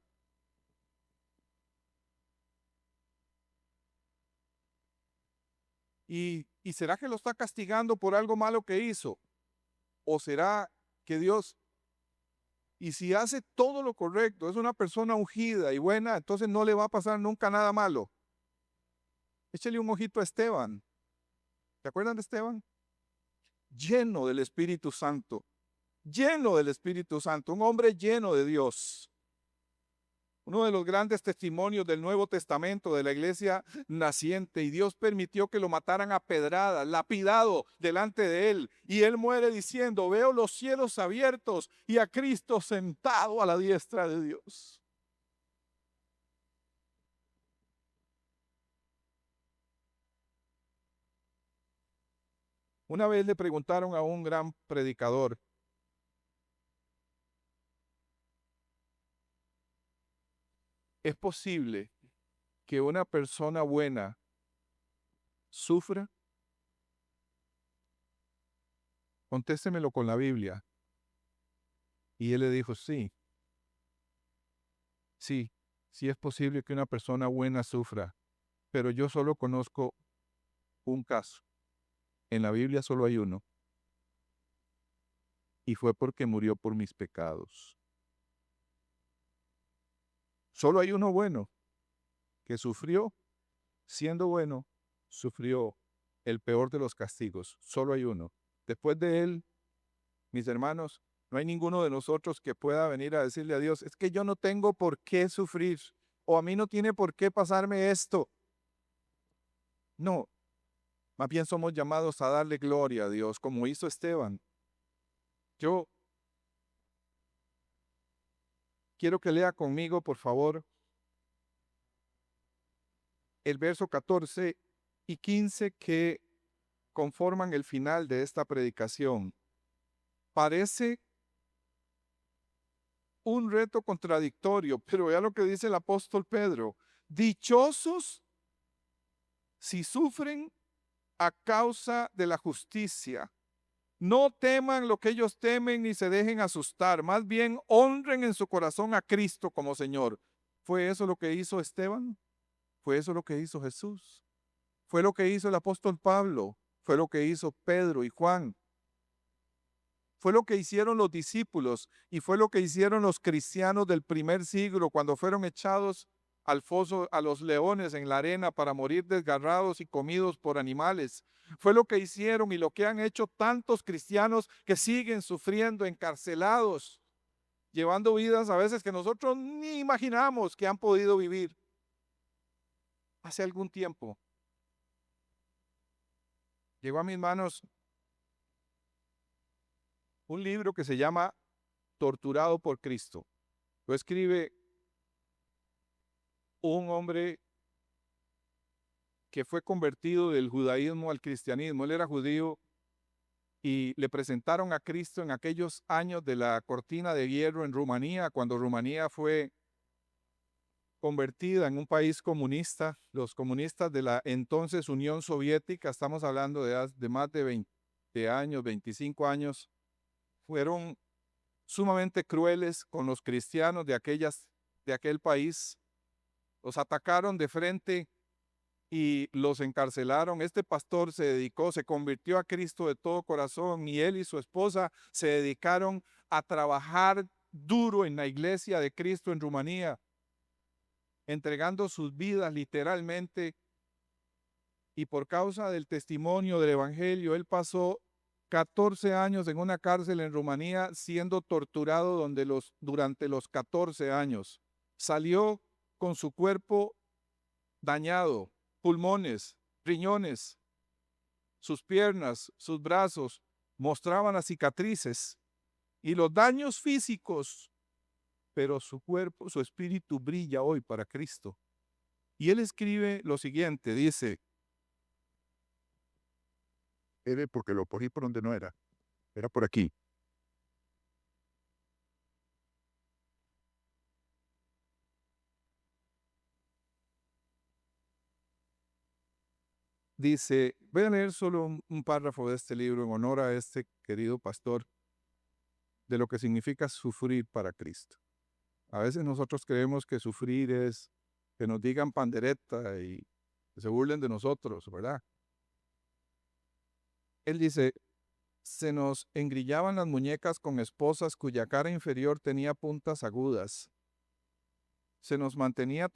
¿Y será que lo está castigando por algo malo que hizo? ¿O será que Dios, y si hace todo lo correcto, es una persona ungida y buena, entonces no le va a pasar nunca nada malo? Échale un ojito a Esteban. ¿Se acuerdan de Esteban? Lleno del Espíritu Santo, lleno del Espíritu Santo, un hombre lleno de Dios. Uno de los grandes testimonios del Nuevo Testamento de la iglesia naciente, y Dios permitió que lo mataran a pedradas, lapidado delante de él, y él muere diciendo, veo los cielos abiertos y a Cristo sentado a la diestra de Dios. Una vez le preguntaron a un gran predicador, ¿es posible que una persona buena sufra? Contéstemelo con la Biblia. Y él le dijo, sí, sí, sí es posible que una persona buena sufra, pero yo solo conozco un caso. En la Biblia solo hay uno, y fue porque murió por mis pecados. Solo hay uno bueno, que sufrió, siendo bueno, sufrió el peor de los castigos. Solo hay uno. Después de él, mis hermanos, no hay ninguno de nosotros que pueda venir a decirle a Dios, es que yo no tengo por qué sufrir, o a mí no tiene por qué pasarme esto. No, más bien somos llamados a darle gloria a Dios, como hizo Esteban. Yo quiero que lea conmigo, por favor, el verso 14 y 15 que conforman el final de esta predicación. Parece un reto contradictorio, pero vea lo que dice el apóstol Pedro. Dichosos si sufren a causa de la justicia. No teman lo que ellos temen ni se dejen asustar. Más bien honren en su corazón a Cristo como Señor. ¿Fue eso lo que hizo Esteban? ¿Fue eso lo que hizo Jesús? ¿Fue lo que hizo el apóstol Pablo? ¿Fue lo que hizo Pedro y Juan? Fue lo que hicieron los discípulos y fue lo que hicieron los cristianos del primer siglo cuando fueron echados al foso a los leones en la arena para morir desgarrados y comidos por animales. Fue lo que hicieron y lo que han hecho tantos cristianos que siguen sufriendo, encarcelados, llevando vidas a veces que nosotros ni imaginamos que han podido vivir. Hace algún tiempo llegó a mis manos un libro que se llama torturado por Cristo. Lo escribe un hombre que fue convertido del judaísmo al cristianismo. Él era judío y le presentaron a Cristo en aquellos años de la cortina de hierro en Rumanía, cuando Rumanía fue convertida en un país comunista. Los comunistas de la entonces Unión Soviética, estamos hablando de más de 20 años, 25 años, fueron sumamente crueles con los cristianos de aquel país. Los atacaron de frente y los encarcelaron. Este pastor se convirtió a Cristo de todo corazón, y él y su esposa se dedicaron a trabajar duro en la iglesia de Cristo en Rumanía, entregando sus vidas literalmente, y por causa del testimonio del evangelio, él pasó 14 años en una cárcel en Rumanía siendo torturado durante los 14 años. Salió con su cuerpo dañado, pulmones, riñones, sus piernas, sus brazos mostraban las cicatrices y los daños físicos, pero su cuerpo, su espíritu brilla hoy para Cristo. Y él escribe lo siguiente, dice:
Era porque lo cogí por donde no era. Era por aquí.
voy a leer solo un párrafo de este libro en honor a este querido pastor, de lo que significa sufrir para Cristo. A veces nosotros creemos que sufrir es que nos digan pandereta y que se burlen de nosotros, ¿verdad? Él dice: se nos engrillaban las muñecas con esposas cuya cara inferior tenía puntas agudas. Si nos manteníamos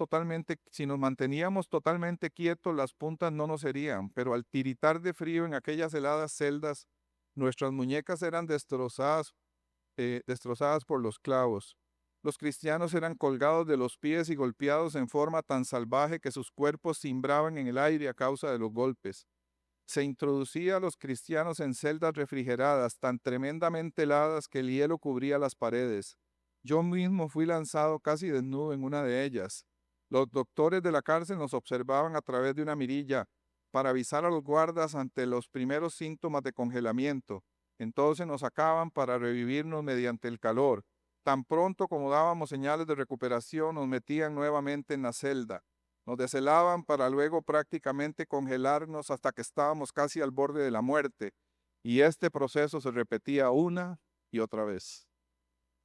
totalmente quietos, las puntas no nos herían, pero al tiritar de frío en aquellas heladas celdas, nuestras muñecas eran destrozadas por los clavos. Los cristianos eran colgados de los pies y golpeados en forma tan salvaje que sus cuerpos cimbraban en el aire a causa de los golpes. Se introducía a los cristianos en celdas refrigeradas, tan tremendamente heladas que el hielo cubría las paredes. Yo mismo fui lanzado casi desnudo en una de ellas. Los doctores de la cárcel nos observaban a través de una mirilla para avisar a los guardas ante los primeros síntomas de congelamiento. Entonces nos sacaban para revivirnos mediante el calor. Tan pronto como dábamos señales de recuperación, nos metían nuevamente en la celda. Nos deshelaban para luego prácticamente congelarnos hasta que estábamos casi al borde de la muerte. Y este proceso se repetía una y otra vez.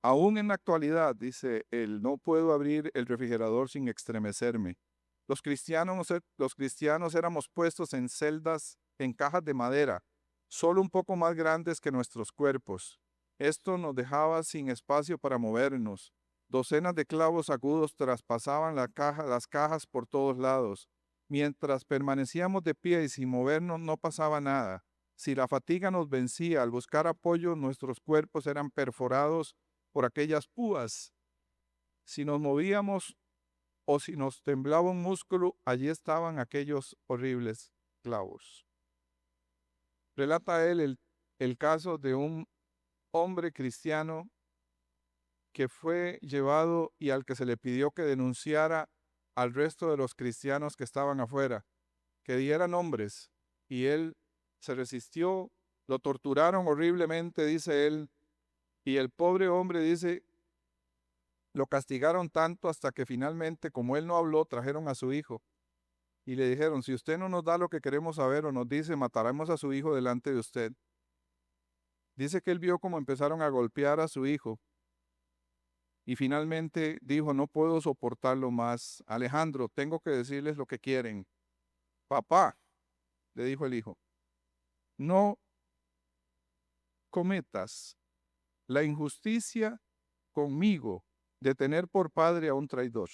Aún en la actualidad, dice él, no puedo abrir el refrigerador sin estremecerme. Los cristianos éramos puestos en celdas, en cajas de madera, solo un poco más grandes que nuestros cuerpos. Esto nos dejaba sin espacio para movernos. Docenas de clavos agudos traspasaban las cajas por todos lados. Mientras permanecíamos de pie y sin movernos, no pasaba nada. Si la fatiga nos vencía al buscar apoyo, nuestros cuerpos eran perforados por aquellas púas. Si nos movíamos o si nos temblaba un músculo, allí estaban aquellos horribles clavos. Relata él el caso de un hombre cristiano que fue llevado y al que se le pidió que denunciara al resto de los cristianos que estaban afuera, que dieran nombres, y él se resistió. Lo torturaron horriblemente, dice él, y el pobre hombre, dice, lo castigaron tanto hasta que finalmente, como él no habló, trajeron a su hijo y le dijeron: si usted no nos da lo que queremos saber o nos dice, mataremos a su hijo delante de usted. Dice que él vio cómo empezaron a golpear a su hijo y finalmente dijo: no puedo soportarlo más. Alejandro, tengo que decirles lo que quieren. Papá, le dijo el hijo, no cometas la injusticia conmigo de tener por padre a un traidor.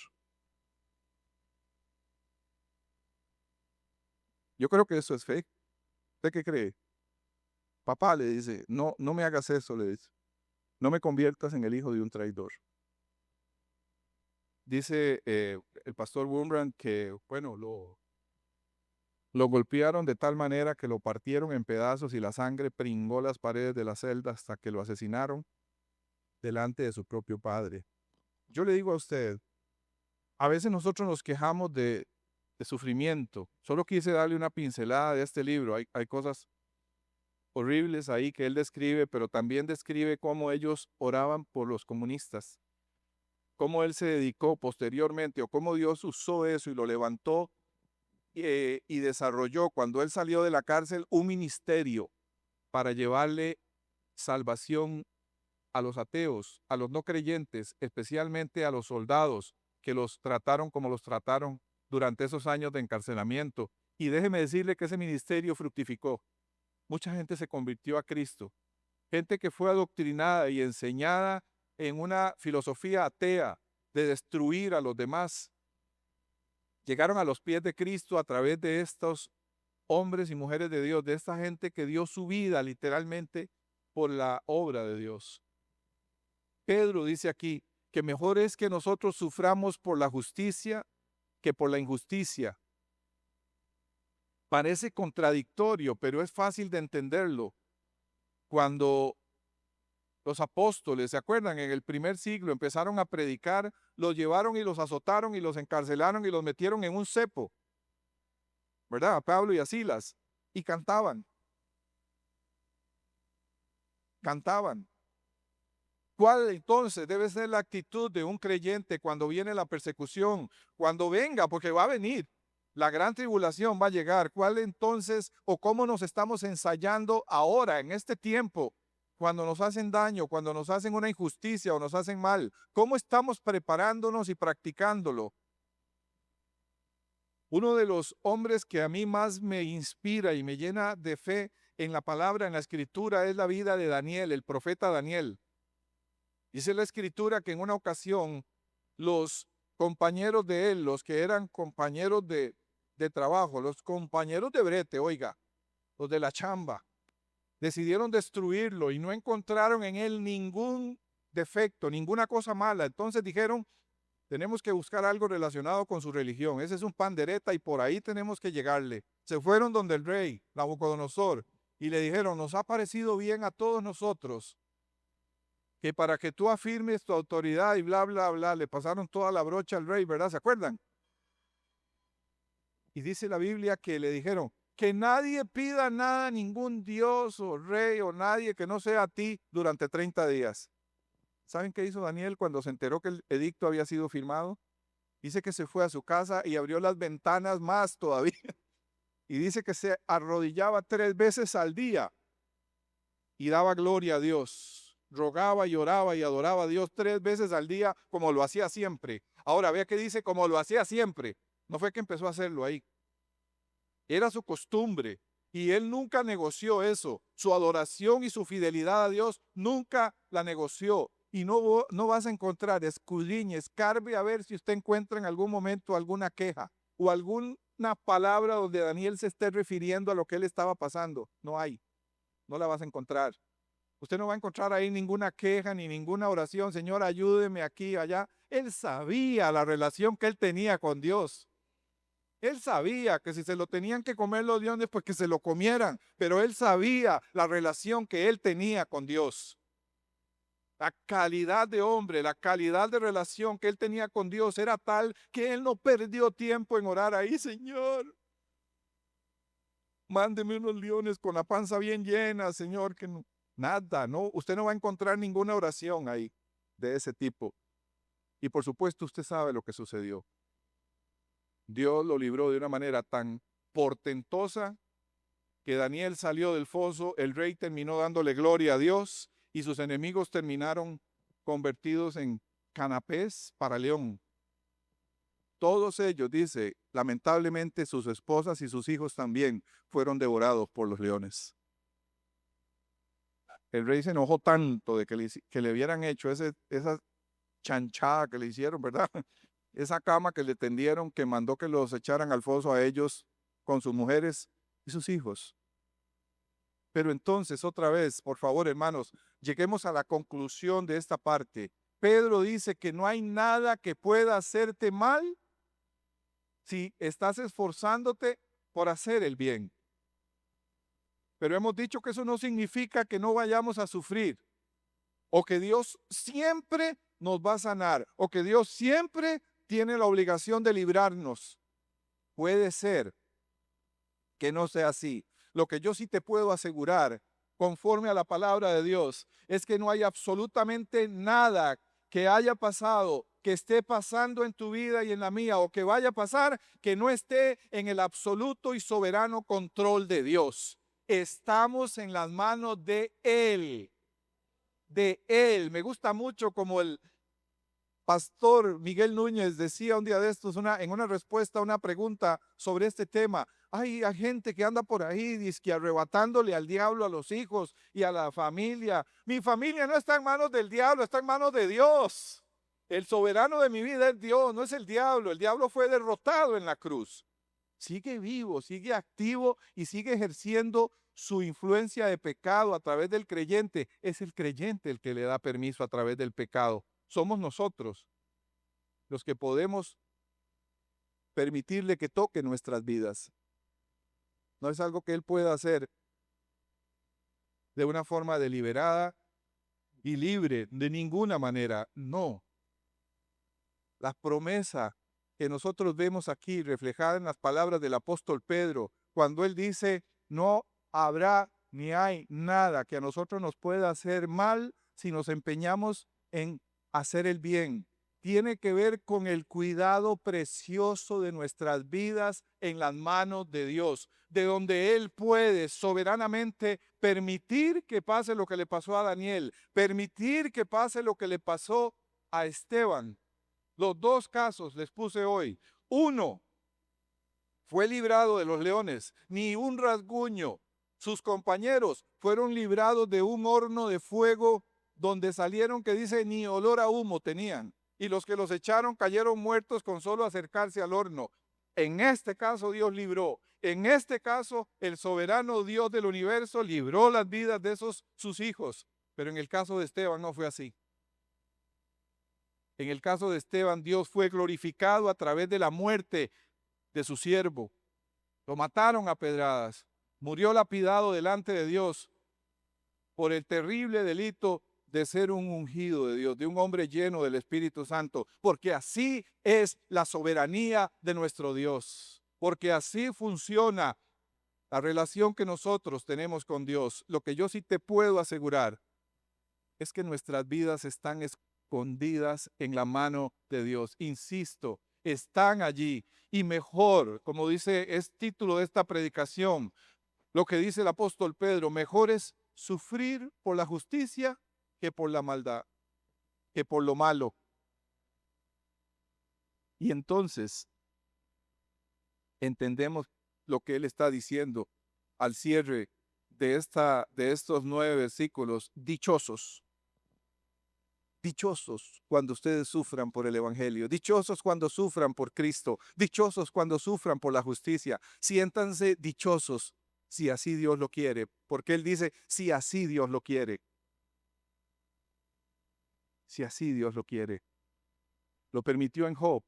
Yo creo que eso es fe. ¿Usted qué cree? Papá, le dice, no, no me hagas eso, le dice. No me conviertas en el hijo de un traidor. Dice el pastor Wurmbrand que, bueno, lo golpearon de tal manera que lo partieron en pedazos y la sangre pringó las paredes de la celda hasta que lo asesinaron. delante de su propio Padre. Yo le digo a usted, a veces nosotros nos quejamos de sufrimiento. Solo quise darle una pincelada de este libro. Hay cosas horribles ahí que él describe, pero también describe cómo ellos oraban por los comunistas, cómo él se dedicó posteriormente o cómo Dios usó eso y lo levantó y desarrolló cuando él salió de la cárcel un ministerio para llevarle salvación a los ateos, a los no creyentes, especialmente a los soldados que los trataron como los trataron durante esos años de encarcelamiento. Y déjeme decirle que ese ministerio fructificó. Mucha gente se convirtió a Cristo. Gente que fue adoctrinada y enseñada en una filosofía atea de destruir a los demás. Llegaron a los pies de Cristo a través de estos hombres y mujeres de Dios, de esta gente que dio su vida literalmente por la obra de Dios. Pedro dice aquí que mejor es que nosotros suframos por la justicia que por la injusticia. Parece contradictorio, pero es fácil de entenderlo. Cuando los apóstoles, ¿se acuerdan? En el primer siglo empezaron a predicar, los llevaron y los azotaron y los encarcelaron y los metieron en un cepo, ¿verdad? A Pablo y a Silas. Y cantaban. ¿Cuál entonces debe ser la actitud de un creyente cuando viene la persecución? Cuando venga, porque va a venir. La gran tribulación va a llegar. ¿Cuál entonces o cómo nos estamos ensayando ahora, en este tiempo, cuando nos hacen daño, cuando nos hacen una injusticia o nos hacen mal? ¿Cómo estamos preparándonos y practicándolo? Uno de los hombres que a mí más me inspira y me llena de fe en la palabra, en la escritura, es la vida de Daniel, el profeta Daniel. Dice la escritura que en una ocasión los compañeros de él, los que eran compañeros de trabajo, los compañeros de brete, oiga, los de la chamba, decidieron destruirlo y no encontraron en él ningún defecto, ninguna cosa mala. Entonces dijeron, tenemos que buscar algo relacionado con su religión. Ese es un pandereta y por ahí tenemos que llegarle. Se fueron donde el rey, Nabucodonosor, y le dijeron, nos ha parecido bien a todos nosotros que para que tú afirmes tu autoridad y bla, bla, bla, le pasaron toda la brocha al rey, ¿verdad? ¿Se acuerdan? Y dice la Biblia que le dijeron, que nadie pida nada a ningún dios o rey o nadie que no sea a ti durante 30 días. ¿Saben qué hizo Daniel cuando se enteró que el edicto había sido firmado? Dice que se fue a su casa y abrió las ventanas más todavía. Y dice que se arrodillaba 3 veces al día y daba gloria a Dios. Rogaba y oraba y adoraba a Dios 3 veces al día como lo hacía siempre. Ahora vea que dice como lo hacía siempre. No fue que empezó a hacerlo ahí. Era su costumbre y él nunca negoció eso. Su adoración y su fidelidad a Dios nunca la negoció. Y no vas a encontrar, escudriñe, escarbe a ver si usted encuentra en algún momento alguna queja o alguna palabra donde Daniel se esté refiriendo a lo que él estaba pasando. No hay, no la vas a encontrar. Usted no va a encontrar ahí ninguna queja ni ninguna oración, Señor, ayúdeme aquí, allá. Él sabía la relación que él tenía con Dios. Él sabía que si se lo tenían que comer los dioses, pues que se lo comieran. Pero él sabía la relación que él tenía con Dios. La calidad de hombre, la calidad de relación que él tenía con Dios era tal que él no perdió tiempo en orar ahí, Señor. Mándeme unos leones con la panza bien llena, Señor, que no. Nada, no, usted no va a encontrar ninguna oración ahí de ese tipo. Y por supuesto usted sabe lo que sucedió. Dios lo libró de una manera tan portentosa que Daniel salió del foso, el rey terminó dándole gloria a Dios y sus enemigos terminaron convertidos en canapés para león. Todos ellos, dice, lamentablemente sus esposas y sus hijos también fueron devorados por los leones. El rey se enojó tanto de que le hubieran hecho esa chanchada que le hicieron, ¿verdad? Esa cama que le tendieron, que mandó que los echaran al foso a ellos con sus mujeres y sus hijos. Pero entonces, otra vez, por favor, hermanos, lleguemos a la conclusión de esta parte. Pedro dice que no hay nada que pueda hacerte mal si estás esforzándote por hacer el bien. Pero hemos dicho que eso no significa que no vayamos a sufrir. o que Dios siempre nos va a sanar, o que Dios siempre tiene la obligación de librarnos. Puede ser que no sea así. Lo que yo sí te puedo asegurar, conforme a la palabra de Dios, es que no hay absolutamente nada que haya pasado, que esté pasando en tu vida y en la mía, o que vaya a pasar, que no esté en el absoluto y soberano control de Dios. Estamos en las manos de Él. De Él. Me gusta mucho como el pastor Miguel Núñez decía un día de estos, en una respuesta a una pregunta sobre este tema. Hay gente que anda por ahí, dizque arrebatándole al diablo a los hijos y a la familia. Mi familia no está en manos del diablo, está en manos de Dios. El soberano de mi vida es Dios, no es el diablo. El diablo fue derrotado en la cruz. Sigue vivo, sigue activo y sigue ejerciendo su influencia de pecado a través del creyente. Es el creyente el que le da permiso a través del pecado. Somos nosotros los que podemos permitirle que toque nuestras vidas. No es algo que Él pueda hacer de una forma deliberada y libre, de ninguna manera. No. La promesa que nosotros vemos aquí reflejada en las palabras del apóstol Pedro, cuando él dice, no habrá ni hay nada que a nosotros nos pueda hacer mal si nos empeñamos en hacer el bien. Tiene que ver con el cuidado precioso de nuestras vidas en las manos de Dios, de donde Él puede soberanamente permitir que pase lo que le pasó a Daniel, permitir que pase lo que le pasó a Esteban. Los dos casos les puse hoy. Uno fue librado de los leones, ni un rasguño. Sus compañeros fueron librados de un horno de fuego donde salieron, que dice, ni olor a humo tenían. Y los que los echaron cayeron muertos con solo acercarse al horno. En este caso Dios libró. En este caso el soberano Dios del universo libró las vidas de sus hijos. Pero en el caso de Esteban no fue así. En el caso de Esteban, Dios fue glorificado a través de la muerte de su siervo. Lo mataron a pedradas. Murió lapidado delante de Dios por el terrible delito de ser un ungido de Dios, de un hombre lleno del Espíritu Santo, porque así es la soberanía de nuestro Dios, porque así funciona la relación que nosotros tenemos con Dios. Lo que yo sí te puedo asegurar es que nuestras vidas están escondidas en la mano de Dios. Insisto, están allí. Y mejor, como dice, es título de esta predicación, lo que dice el apóstol Pedro, mejor es sufrir por la justicia que por la maldad, que por lo malo. Y entonces entendemos lo que él está diciendo al cierre de estos 9 versículos. Dichosos. Dichosos cuando ustedes sufran por el Evangelio, dichosos cuando sufran por Cristo, dichosos cuando sufran por la justicia. Siéntanse dichosos si así Dios lo quiere, porque Él dice, si así Dios lo quiere. Si así Dios lo quiere. Lo permitió en Job.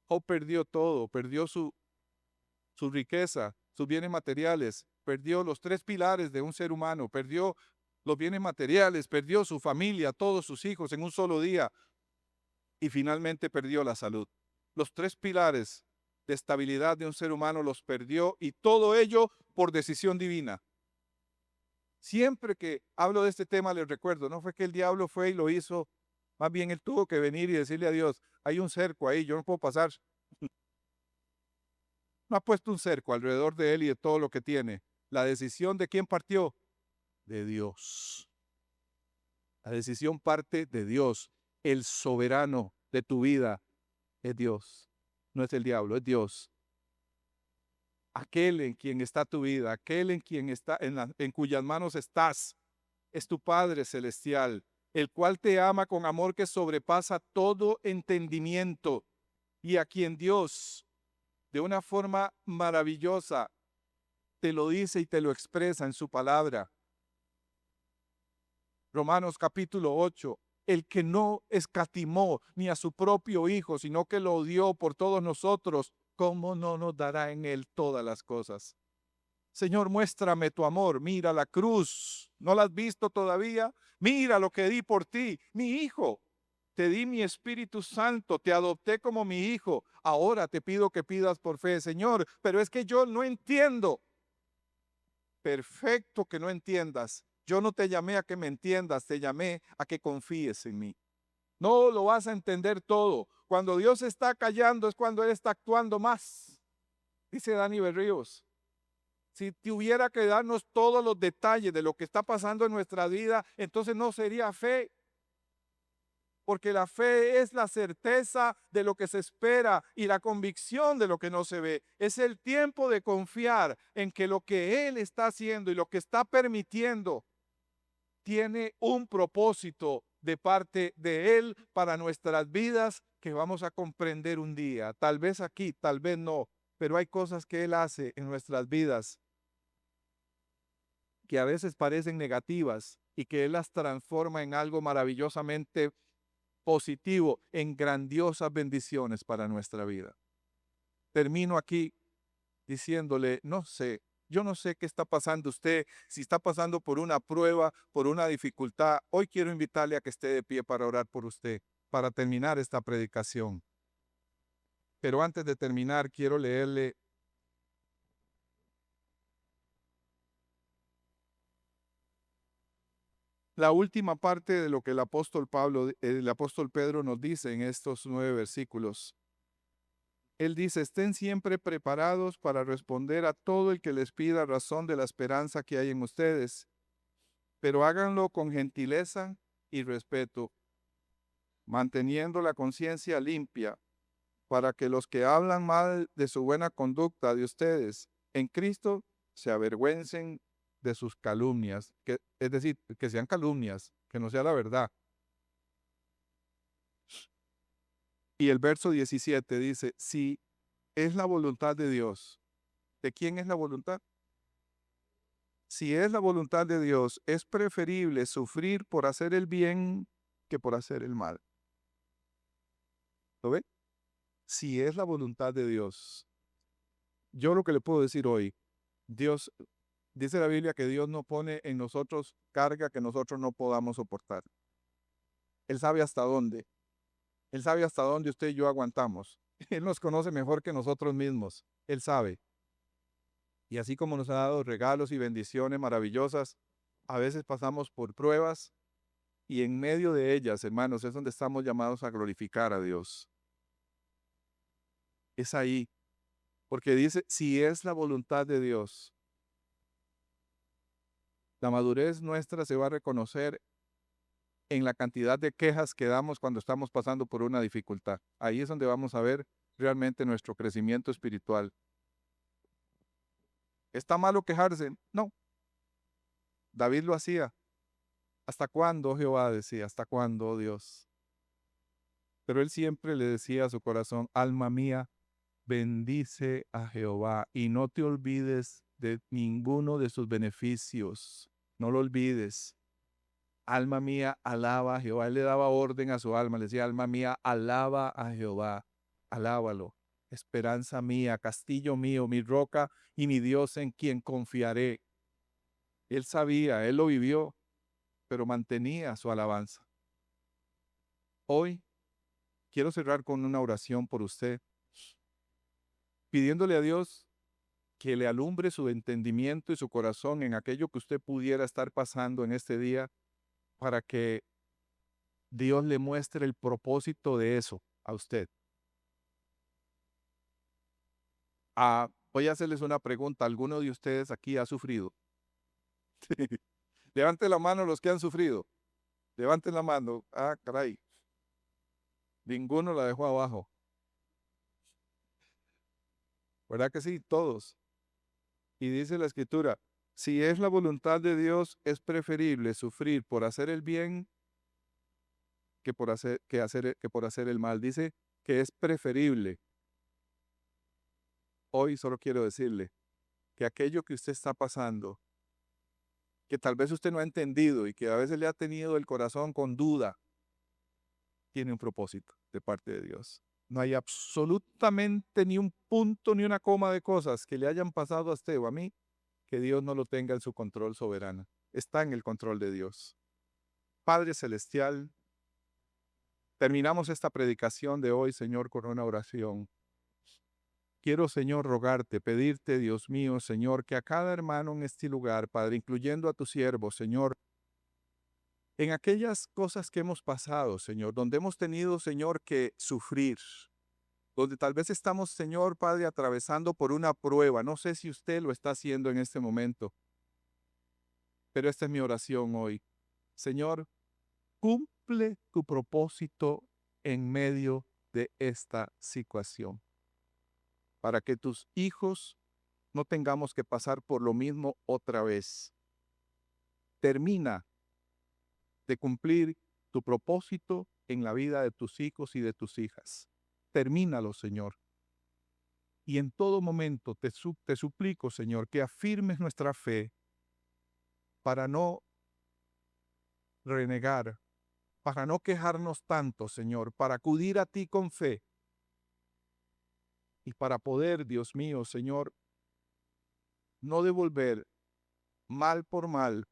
Job perdió todo, perdió su riqueza, sus bienes materiales, perdió los 3 pilares de un ser humano, perdió los bienes materiales, perdió su familia, todos sus hijos en un solo día y finalmente perdió la salud. Los 3 pilares de estabilidad de un ser humano los perdió y todo ello por decisión divina. Siempre que hablo de este tema les recuerdo, no fue que el diablo fue y lo hizo, más bien él tuvo que venir y decirle a Dios, hay un cerco ahí, yo no puedo pasar. No ha puesto un cerco alrededor de él y de todo lo que tiene. La decisión de quién partió, de Dios. La decisión parte de Dios. El soberano de tu vida es Dios. No es el diablo, es Dios. Aquel en quien está tu vida, aquel en quien está, en cuyas manos estás, es tu Padre celestial, el cual te ama con amor que sobrepasa todo entendimiento y a quien Dios, de una forma maravillosa, te lo dice y te lo expresa en su palabra. Romanos capítulo 8, el que no escatimó ni a su propio Hijo, sino que lo dio por todos nosotros, ¿cómo no nos dará en él todas las cosas? Señor, muéstrame tu amor. Mira la cruz. ¿No la has visto todavía? Mira lo que di por ti, mi hijo. Te di mi Espíritu Santo, te adopté como mi hijo. Ahora te pido que pidas por fe, Señor, pero es que yo no entiendo. Perfecto que no entiendas. Yo no te llamé a que me entiendas, te llamé a que confíes en mí. No lo vas a entender todo. Cuando Dios está callando es cuando Él está actuando más, dice Dani Berríos. Si tuviera que darnos todos los detalles de lo que está pasando en nuestra vida, entonces no sería fe. Porque la fe es la certeza de lo que se espera y la convicción de lo que no se ve. Es el tiempo de confiar en que lo que Él está haciendo y lo que está permitiendo tiene un propósito de parte de Él para nuestras vidas que vamos a comprender un día. Tal vez aquí, tal vez no, pero hay cosas que Él hace en nuestras vidas que a veces parecen negativas y que Él las transforma en algo maravillosamente positivo, en grandiosas bendiciones para nuestra vida. Termino aquí diciéndole, no sé, yo no sé qué está pasando usted, si está pasando por una prueba, por una dificultad. Hoy quiero invitarle a que esté de pie para orar por usted, para terminar esta predicación. Pero antes de terminar, quiero leerle la última parte de lo que el apóstol Pedro nos dice en estos 9 versículos. Él dice, estén siempre preparados para responder a todo el que les pida razón de la esperanza que hay en ustedes, pero háganlo con gentileza y respeto, manteniendo la conciencia limpia, para que los que hablan mal de su buena conducta de ustedes en Cristo se avergüencen de sus calumnias, es decir, que sean calumnias, que no sea la verdad. Y el verso 17 dice, si es la voluntad de Dios, ¿de quién es la voluntad? Si es la voluntad de Dios, es preferible sufrir por hacer el bien que por hacer el mal. ¿Lo ve? Si es la voluntad de Dios. Yo lo que le puedo decir hoy, Dios, dice la Biblia que Dios no pone en nosotros carga que nosotros no podamos soportar. Él sabe hasta dónde. Él sabe hasta dónde usted y yo aguantamos. Él nos conoce mejor que nosotros mismos. Él sabe. Y así como nos ha dado regalos y bendiciones maravillosas, a veces pasamos por pruebas y en medio de ellas, hermanos, es donde estamos llamados a glorificar a Dios. Es ahí, porque dice, si es la voluntad de Dios, la madurez nuestra se va a reconocer en la cantidad de quejas que damos cuando estamos pasando por una dificultad. Ahí es donde vamos a ver realmente nuestro crecimiento espiritual. ¿Está malo quejarse? No. David lo hacía. ¿Hasta cuándo, Jehová? Decía, ¿hasta cuándo, oh Dios? Pero él siempre le decía a su corazón, alma mía, bendice a Jehová y no te olvides de ninguno de sus beneficios. No lo olvides. Alma mía, alaba a Jehová. Él le daba orden a su alma. Le decía, alma mía, alaba a Jehová. Alábalo. Esperanza mía, castillo mío, mi roca y mi Dios en quien confiaré. Él sabía, él lo vivió, pero mantenía su alabanza. Hoy quiero cerrar con una oración por usted, pidiéndole a Dios que le alumbre su entendimiento y su corazón en aquello que usted pudiera estar pasando en este día, para que Dios le muestre el propósito de eso a usted. Voy a hacerles una pregunta. ¿Alguno de ustedes aquí ha sufrido? Levanten la mano los que han sufrido. Levanten la mano. Ah, caray. Ninguno la dejó abajo. ¿Verdad que sí? Todos. Y dice la Escritura, si es la voluntad de Dios, es preferible sufrir por hacer el bien que por hacer el mal. Dice que es preferible. Hoy solo quiero decirle que aquello que usted está pasando, que tal vez usted no ha entendido y que a veces le ha tenido el corazón con duda, tiene un propósito de parte de Dios. No hay absolutamente ni un punto ni una coma de cosas que le hayan pasado a usted o a mí que Dios no lo tenga en su control soberano. Está en el control de Dios. Padre Celestial, terminamos esta predicación de hoy, Señor, con una oración. Quiero, Señor, rogarte, pedirte, Dios mío, Señor, que a cada hermano en este lugar, Padre, incluyendo a tu siervo, Señor, en aquellas cosas que hemos pasado, Señor, donde hemos tenido, Señor, que sufrir, donde tal vez estamos, Señor, Padre, atravesando por una prueba. No sé si usted lo está haciendo en este momento, pero esta es mi oración hoy. Señor, cumple tu propósito en medio de esta situación, para que tus hijos no tengamos que pasar por lo mismo otra vez. Termina de cumplir tu propósito en la vida de tus hijos y de tus hijas. Termínalo, Señor. Y en todo momento te suplico, Señor, que afirmes nuestra fe para no renegar, para no quejarnos tanto, Señor, para acudir a ti con fe y para poder, Dios mío, Señor, no devolver mal por mal,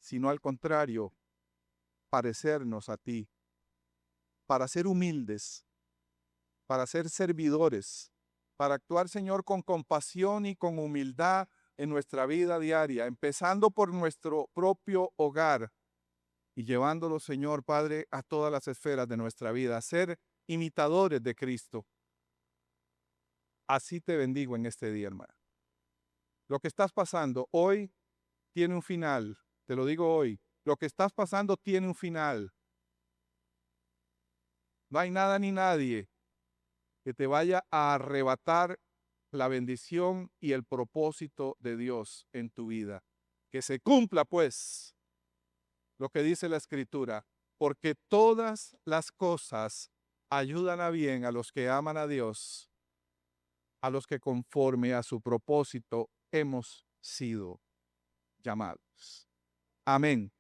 sino al contrario, parecernos a ti, para ser humildes, para ser servidores, para actuar, Señor, con compasión y con humildad en nuestra vida diaria, empezando por nuestro propio hogar y llevándolo, Señor Padre, a todas las esferas de nuestra vida, a ser imitadores de Cristo. Así te bendigo en este día, hermano. Lo que estás pasando hoy tiene un final, te lo digo hoy. Lo que estás pasando tiene un final. No hay nada ni nadie que te vaya a arrebatar la bendición y el propósito de Dios en tu vida. Que se cumpla, pues, lo que dice la Escritura, porque todas las cosas ayudan a bien a los que aman a Dios, a los que conforme a su propósito hemos sido llamados. Amén.